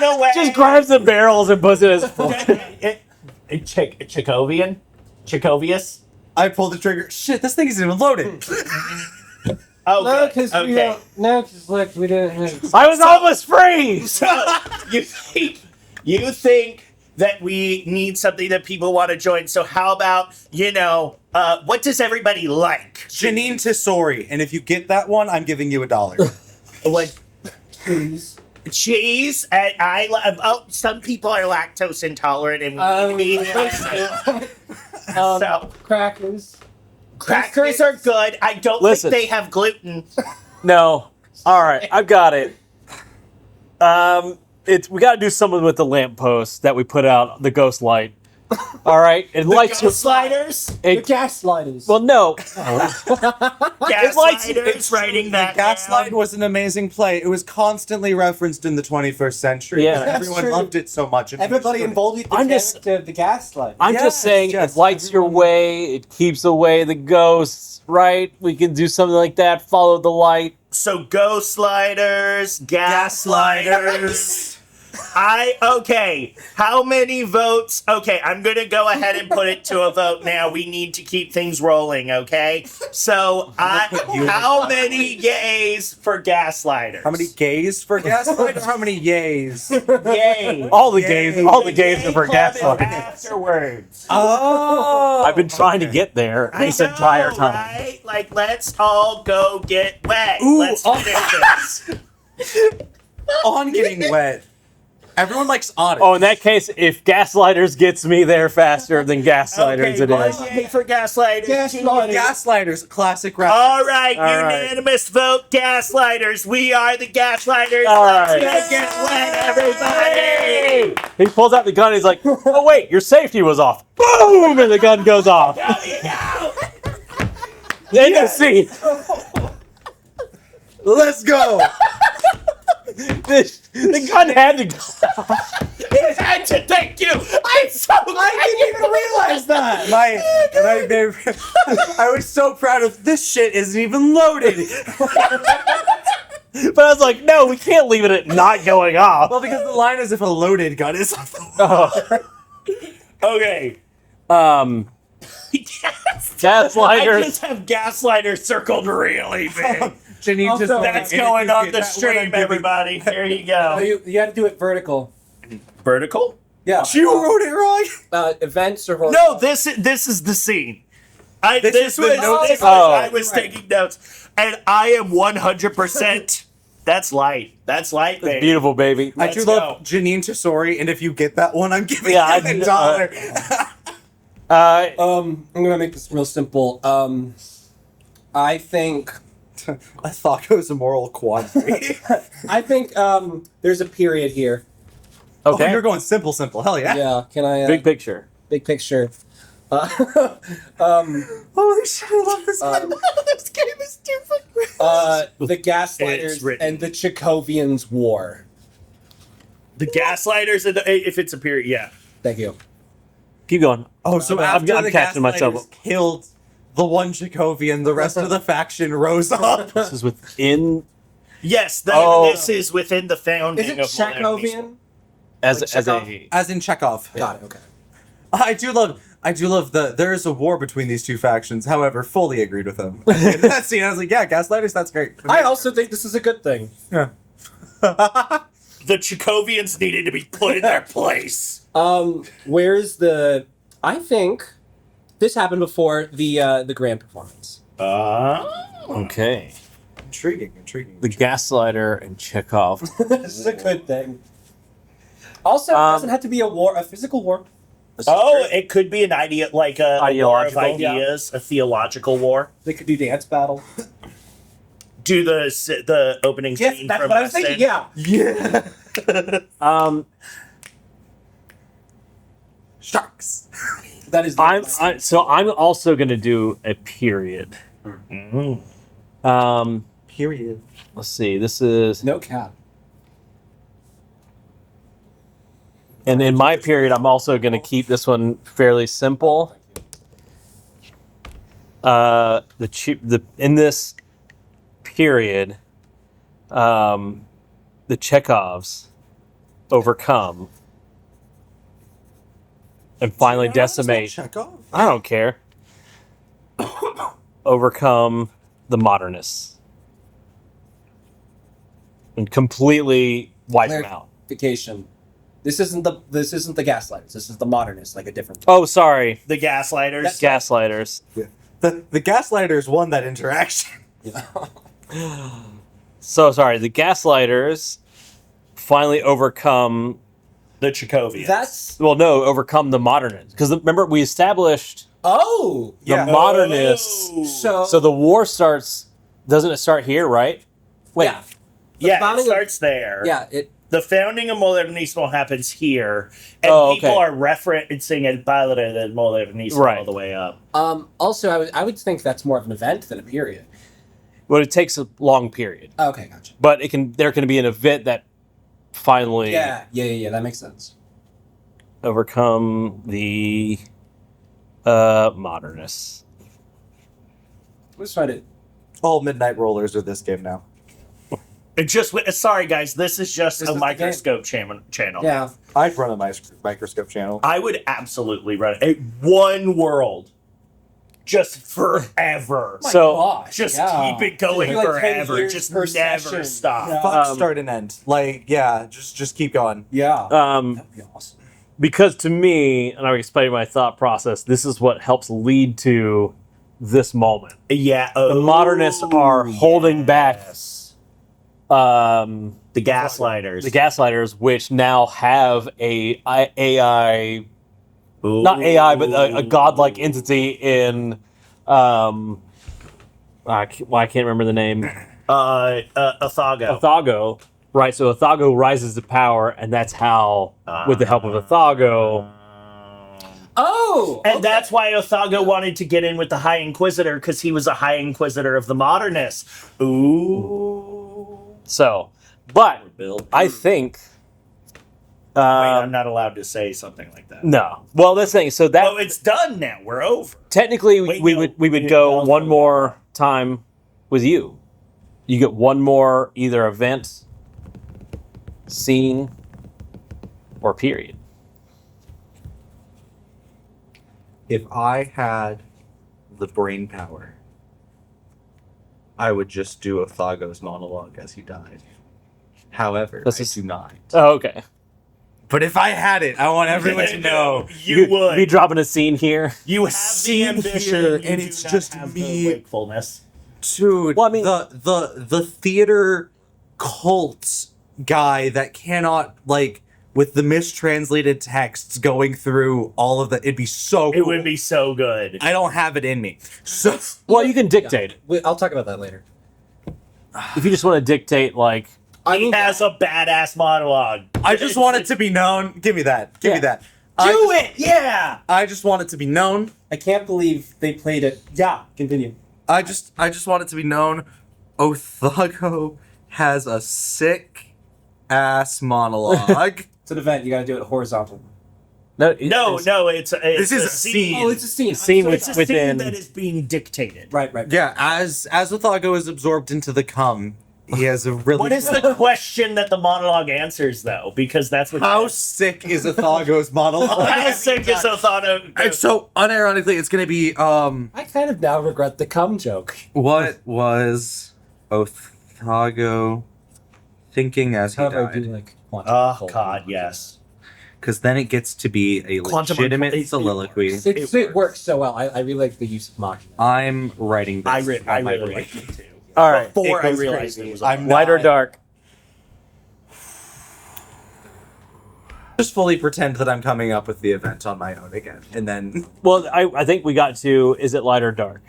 no way. Just grabs the barrels and puts it as. Jacovius. I pulled the trigger. Shit, this thing isn't even loaded. Oh, No, good. because we Okay. don't. No, because like we don't have. I was almost free. So you think that we need something that people want to join? So how about what does everybody like? Janine Tesori, and if you get that one, I'm giving you $1. Like Please. cheese, and I love. Oh, some people are lactose intolerant, and so Crackers. crackers are good. I don't Listen. think they have gluten. No. All right, I've got it. We got to do something with the lamppost that we put out, the ghost light. All right, it lights your sliders. The gaslighters. Well, no. Gaslighters writing that Gaslight down. was an amazing play. It was constantly referenced in the 21st century. Yeah. Because everyone True. loved it so much. And Everybody involved the I'm just- character of the gaslight. I'm Yes, just saying, yes, it lights your way. It keeps away the ghosts. Right? We can do something like that. Follow the light. So ghost sliders, gaslighters. Okay. How many votes? Okay, I'm gonna go ahead and put it to a vote now. We need to keep things rolling, okay? So how many yays for gaslighters? How many gays for Gaslight or how many yays? Yay. All the gays are for Club is gaslight. afterwards. Oh! I've been trying to get there I this know, entire time. right? Like, let's all go get wet. Ooh, Let's finish this. On getting wet. Everyone likes otters. Oh, in that case, if gaslighters gets me there faster than gaslighters, Okay, it one is. yay for gaslighters. Gaslighters. Gaslighters, classic rap. All right, All right. unanimous vote, gaslighters. We are the gaslighters. All Let's right. go get wet, everybody. He pulls out the gun. He's like, "Oh wait, your safety was off." Boom, and the gun goes off. End of scene. Let's go! The gun had to go. It had to thank you. I'm so I didn't even realize that. My favorite. I was so proud of this shit isn't even loaded. But I was like, "No, we can't leave it at not going off." Well, because the line is if a loaded gun is off the Oh. okay. Gaslighters. I just have gaslighters circled really big. Janine just Also, That's going on the stream, everybody. There you Oh, go. you had to do it vertical. Vertical? Yeah. You wrote it wrong. Events or horizontal. No, this is the scene. This is the notes. This was Oh. I was Right. taking notes, and I am 100%. That's light. That's light, baby. Beautiful, baby. I do Let's love go. Janine Tesori, and if you get that one, I'm giving Yeah, you $1. I'm gonna make this real simple. I think I thought it was a moral quandary. there's a period here. Oh, Okay. you're going simple. Hell yeah. Yeah. Can I? Big picture. big picture. Holy shit, I love this game. This game is too fucking The It's Gaslighters written. and the Chekhovians' war. The gaslighters, and if it's a period, yeah. Thank you. Keep going. Oh, so I'm after the catching myself Gaslighters up. killed the one Chekhovian, the rest of the faction rose up. This is within Yes, Oh. this is within the founding Is it of Millennium Beast. Chekhovian? as Like as Chekhov? a As in Chekhov. Got it. Okay. I do love there is a war between these two factions. However, fully agreed with him. In that scene, I was like, yeah, Gaslighters, that's great. I also think this is a good thing. Yeah. The Chekhovians needed to be put in their place. Where's the? I think this happened before the grand performance. okay. Intriguing. The Gaslighter and Chekhov. This is a good thing. Also, it doesn't have to be a physical war. Oh, it could be an idea, like a war of Ideological? ideas, a theological war. They could do dance battle. Do the opening Yes, scene that's from what I was West thinking. End. Yeah. Yeah. Sharks. That is. So I'm also gonna do a period. Period. Let's see. This is no cap. and in my period, I'm also gonna keep this one fairly simple. In this period, the Chekhovs overcome and finally decimate. Chekhov. I don't care. Overcome the modernists and completely wipe them out. Vacation. This isn't the Gaslighters. This is the modernists, like a different. Oh, sorry, The gaslighters. Gaslighters. The Gaslighters won that interaction. So sorry, the Gaslighters finally overcome. The Chekhovians. Overcome the modernists. Because remember, we established Oh. the modernists. Oh. So. So the war starts. Doesn't it start here, right? Wait. Yeah. Yeah, it founding of- starts there. Yeah, it. The founding of Modernismo happens here, and people are referencing El Padre del Modernismo all the way up. Also, I would think that's more of an event than a period. Well, it takes a long period, Okay, gotcha. but there can be an event that finally Yeah. That makes sense. overcome the modernists. Let's find it. All midnight rollers are this game now. Sorry, guys, this is just This a is the Microscope channel. Yeah. I'd run a microscope channel. I would absolutely run it. One world. Just forever. So Gosh, Just yeah. keep it going Like 10 forever. years Just per never session. stop. Yeah. Fuck start and end. Like, yeah, just keep going. Yeah. That'd be awesome. because to me, and I'll explain my thought process, this is what helps lead to this moment. Yeah. The modernists are holding back the gaslighters. the gaslighters, which now have a AI, not AI, but a godlike entity in, I can't remember the name. Athago. Athago, right? So Athago rises to power, and that's how, with the help of Athago, Oh! And that's why Othago wanted to get in with the High Inquisitor, because he was a High Inquisitor of the Modernists. Ooh. so, but Bill. I think, Wait, I'm not allowed to say something like that. no. Well, that's the thing. So that Oh, it's done now. We're over. technically Wait, we no. would go one more time with you. You get one more either event, scene, or period. If I had the brain power, I would just do Othago's monologue as he died. However, That's I just- do not. Oh, okay. But if I had it, I want everyone to know. You would. be dropping a scene here. You have the Scene ambition, here, you and do it's not just have me. the wakefulness. Dude, Well, I mean- the theater cult guy that cannot, like, with the mistranslated texts going through all of the, it'd be so It cool. would be so good. I don't have it in me. So Well, you can dictate it. I'll talk about that later. If you just want to dictate, like, He has a badass monologue. I just want it to be known. Give me that. Give me Yeah. that. Do it! Yeah! I just want it to be known. I can't believe they played it. Yeah, continue. I just want it to be known. Othago has a sick ass monologue. It's an event. You got to do it horizontal. no, No, it's This is a scene. Oh, it's a scene. Scene So it's a within. scene that is being dictated. Right. Yeah, as Othago is absorbed into the cum, he has a really. What is the question that the monologue answers, though? Because that's what. How sick is Othago's monologue? How sick is Othago? And so, unironically, it's gonna be I kind of now regret the cum joke. What was Othago thinking as he However, I do died? like quantum Oh, fold. God, yes. Because then it gets to be a Quantum legitimate unfold- soliloquy. It works so well. I really like the use of machina. I'm writing this. I on my really brain. like it, too. All right. Before It I goes realized crazy. it was I'm Light or not- dark? Just fully pretend that I'm coming up with the event on my own again, and then Well, I think we got to, is it light or dark?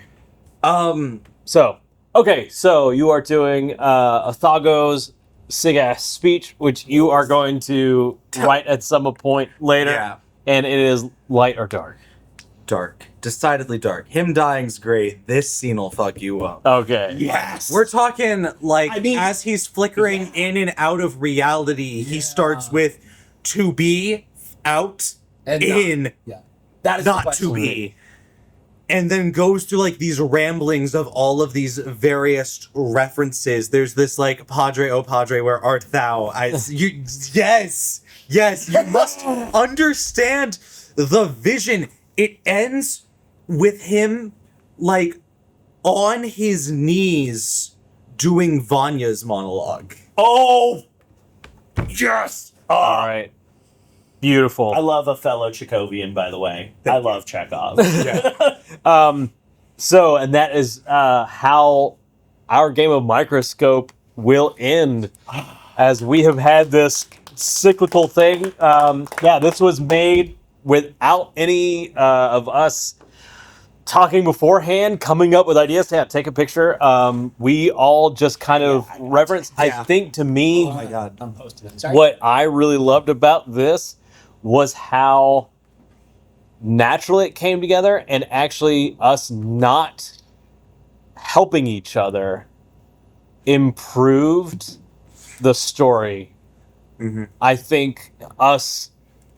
um So, okay, so you are doing Athago's sick ass speech, which you are going to write at some point later, Yeah. and it is light or dark. dark, decidedly dark. Him dying's great. This scene will fuck you up. Okay. Yes. We're talking like I mean- as he's flickering in and out of reality, he starts with to be out And in Yeah. That is the not question. to be. And then goes through like these ramblings of all of these various references. There's this like Padre, oh Padre, where art thou? Yes, you must understand the vision. It ends with him like on his knees doing Vanya's monologue. Oh! Yes! Oh, All right. Beautiful. I love a fellow Chekhovian, by the way. I love Chekhov. So, and that is how our game of Microscope will end, as we have had this cyclical thing. This was made without any of us talking beforehand, coming up with ideas. Yeah, take a picture. We all just kind of reverence. I think to me, Oh my god. I'm posting it. Sorry. what I really loved about this was how naturally it came together, and actually us not helping each other improved the story. Mm-hmm. I think us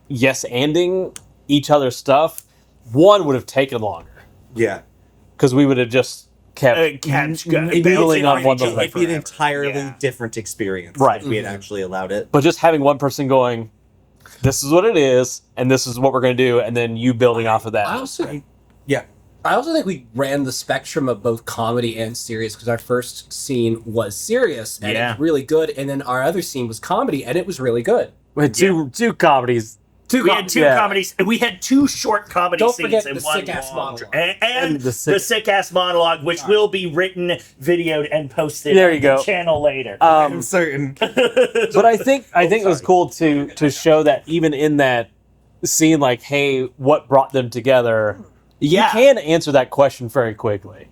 yes-anding each other's stuff, one would have taken longer Yeah. because we would have just kept building on one It'd another. be an entirely Yeah. different experience Right. if we had actually allowed it. But just having one person going, this is what it is, and this is what we're going to do, and then you building off of that. I also Yeah. I also think we ran the spectrum of both comedy and serious because our first scene was serious and it Yeah. was really good, and then our other scene was comedy and it was really good. We had two comedies. We had two comedies. We had two short comedy Don't scenes forget and the one sick-ass long- monologue. and the the sick- sick-ass monologue, which will be written, videoed, and posted There on you go. the channel later. I'm certain. But I think it was cool to show that even in that scene, like, hey, what brought them together? Yeah. You can answer that question very quickly.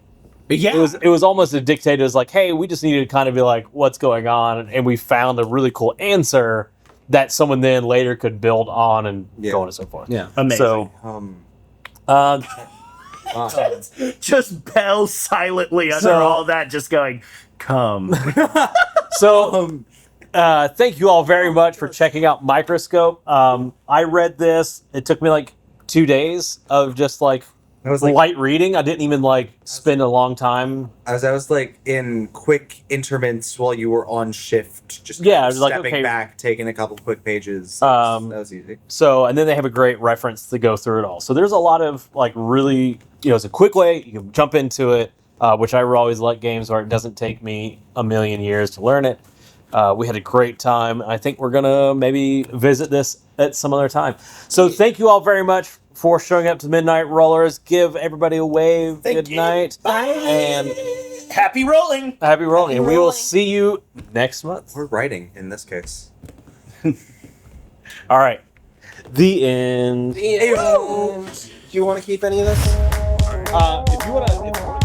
Yeah. It was almost a dictated. It was like, hey, we just needed to kind of be like, what's going on, and we found a really cool answer that someone then later could build on and Yeah. go on and so forth. Yeah. Amazing. So, Wow. just Bell silently under So- all that, just going, come. Thank you all very much for checking out Microscope. I read this. It took me like 2 days of just like I was like, light reading. I didn't even like spend a long time. I was like in quick interments while you were on shift, just Yeah, kind I of was like, stepping okay. back, taking a couple quick pages. That was easy. So, and then they have a great reference to go through it all. So there's a lot of like really, it's a quick way. You can jump into it, which I always like games where it doesn't take me a million years to learn it. We had a great time. I think we're going to maybe visit this at some other time. So thank you all very much for showing up to Midnight Rollers. Give everybody a wave. Good night. And Happy rolling. happy rolling. And we will see you next month. Or writing in this case. All right. The end. Do you want to keep any of this? If you want to